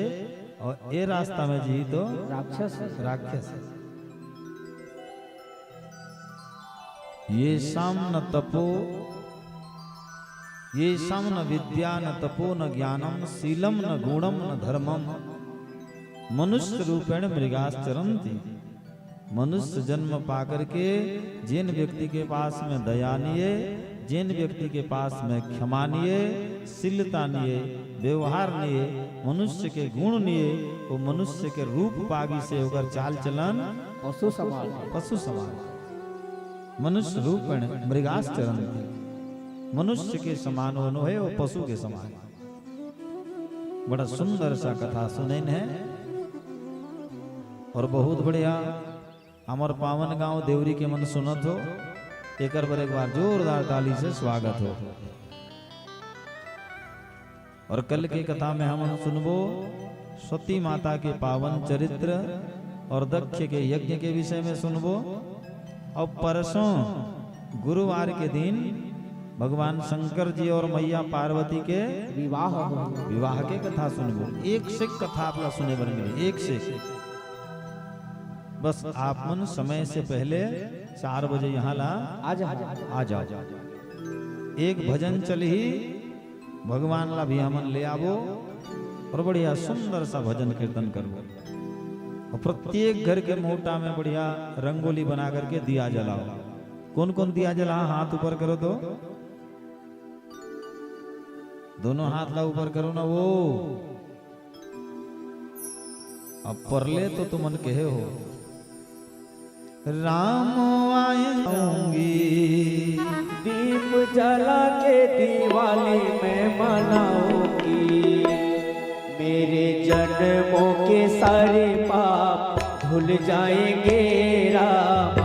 और ये रास्ता में जी तो राक्षस। ये शाम न तपो, ये शाम न विद्या न तपो न ज्ञानम, शीलम न गुणम न धर्मम, मनुष्य रूपेण मृगाश्चरन्ति। मनुष्य जन्म पाकर के जिन व्यक्ति के पास में दया नहीं है, जिन व्यक्ति के पास में क्षमा नहीं है, शीलता नहीं है, व्यवहार नहीं है, मनुष्य के गुण नहीं है, वो मनुष्य के रूप पागी से होकर चाल चलन पशु समान। मनुष्य रूप मृगाश्चरन्ति, मनुष्य के समान वो है, वो पशु के समान। बड़ा सुंदर सा कथा सुने है, और बहुत बढ़िया हमार पावन गांव देवरी के मन सुनत हो। एक बार जोरदार ताली से स्वागत हो। और कल की कथा में हम सुनबो सती माता के पावन चरित्र और दक्ष के यज्ञ के विषय में सुनबो। और परसों गुरुवार के दिन भगवान शंकर जी और मैया पार्वती के विवाह के कथा सुनबो। एक से कथा आपला सुने बन मिले, एक से। बस आप मन समय से पहले 4 बजे यहाँ ला आ जाओ। एक भजन चल ही भगवान ला भी हमन ले आवो, और बढ़िया सुंदर सा भजन कीर्तन करो। और प्रत्येक घर के मोटा में बढ़िया रंगोली बना करके दिया जलाओ। कौन कौन दिया जला? हाथ ऊपर करो तो, दोनों हाथ ला ऊपर करो ना। वो अब परले तो तुमन कहे हो राम आएंगी। दीप जला के दिवाली मैं मनाऊंगी। मेरे जन्मों के सारे पाप धुल जाएंगे राम,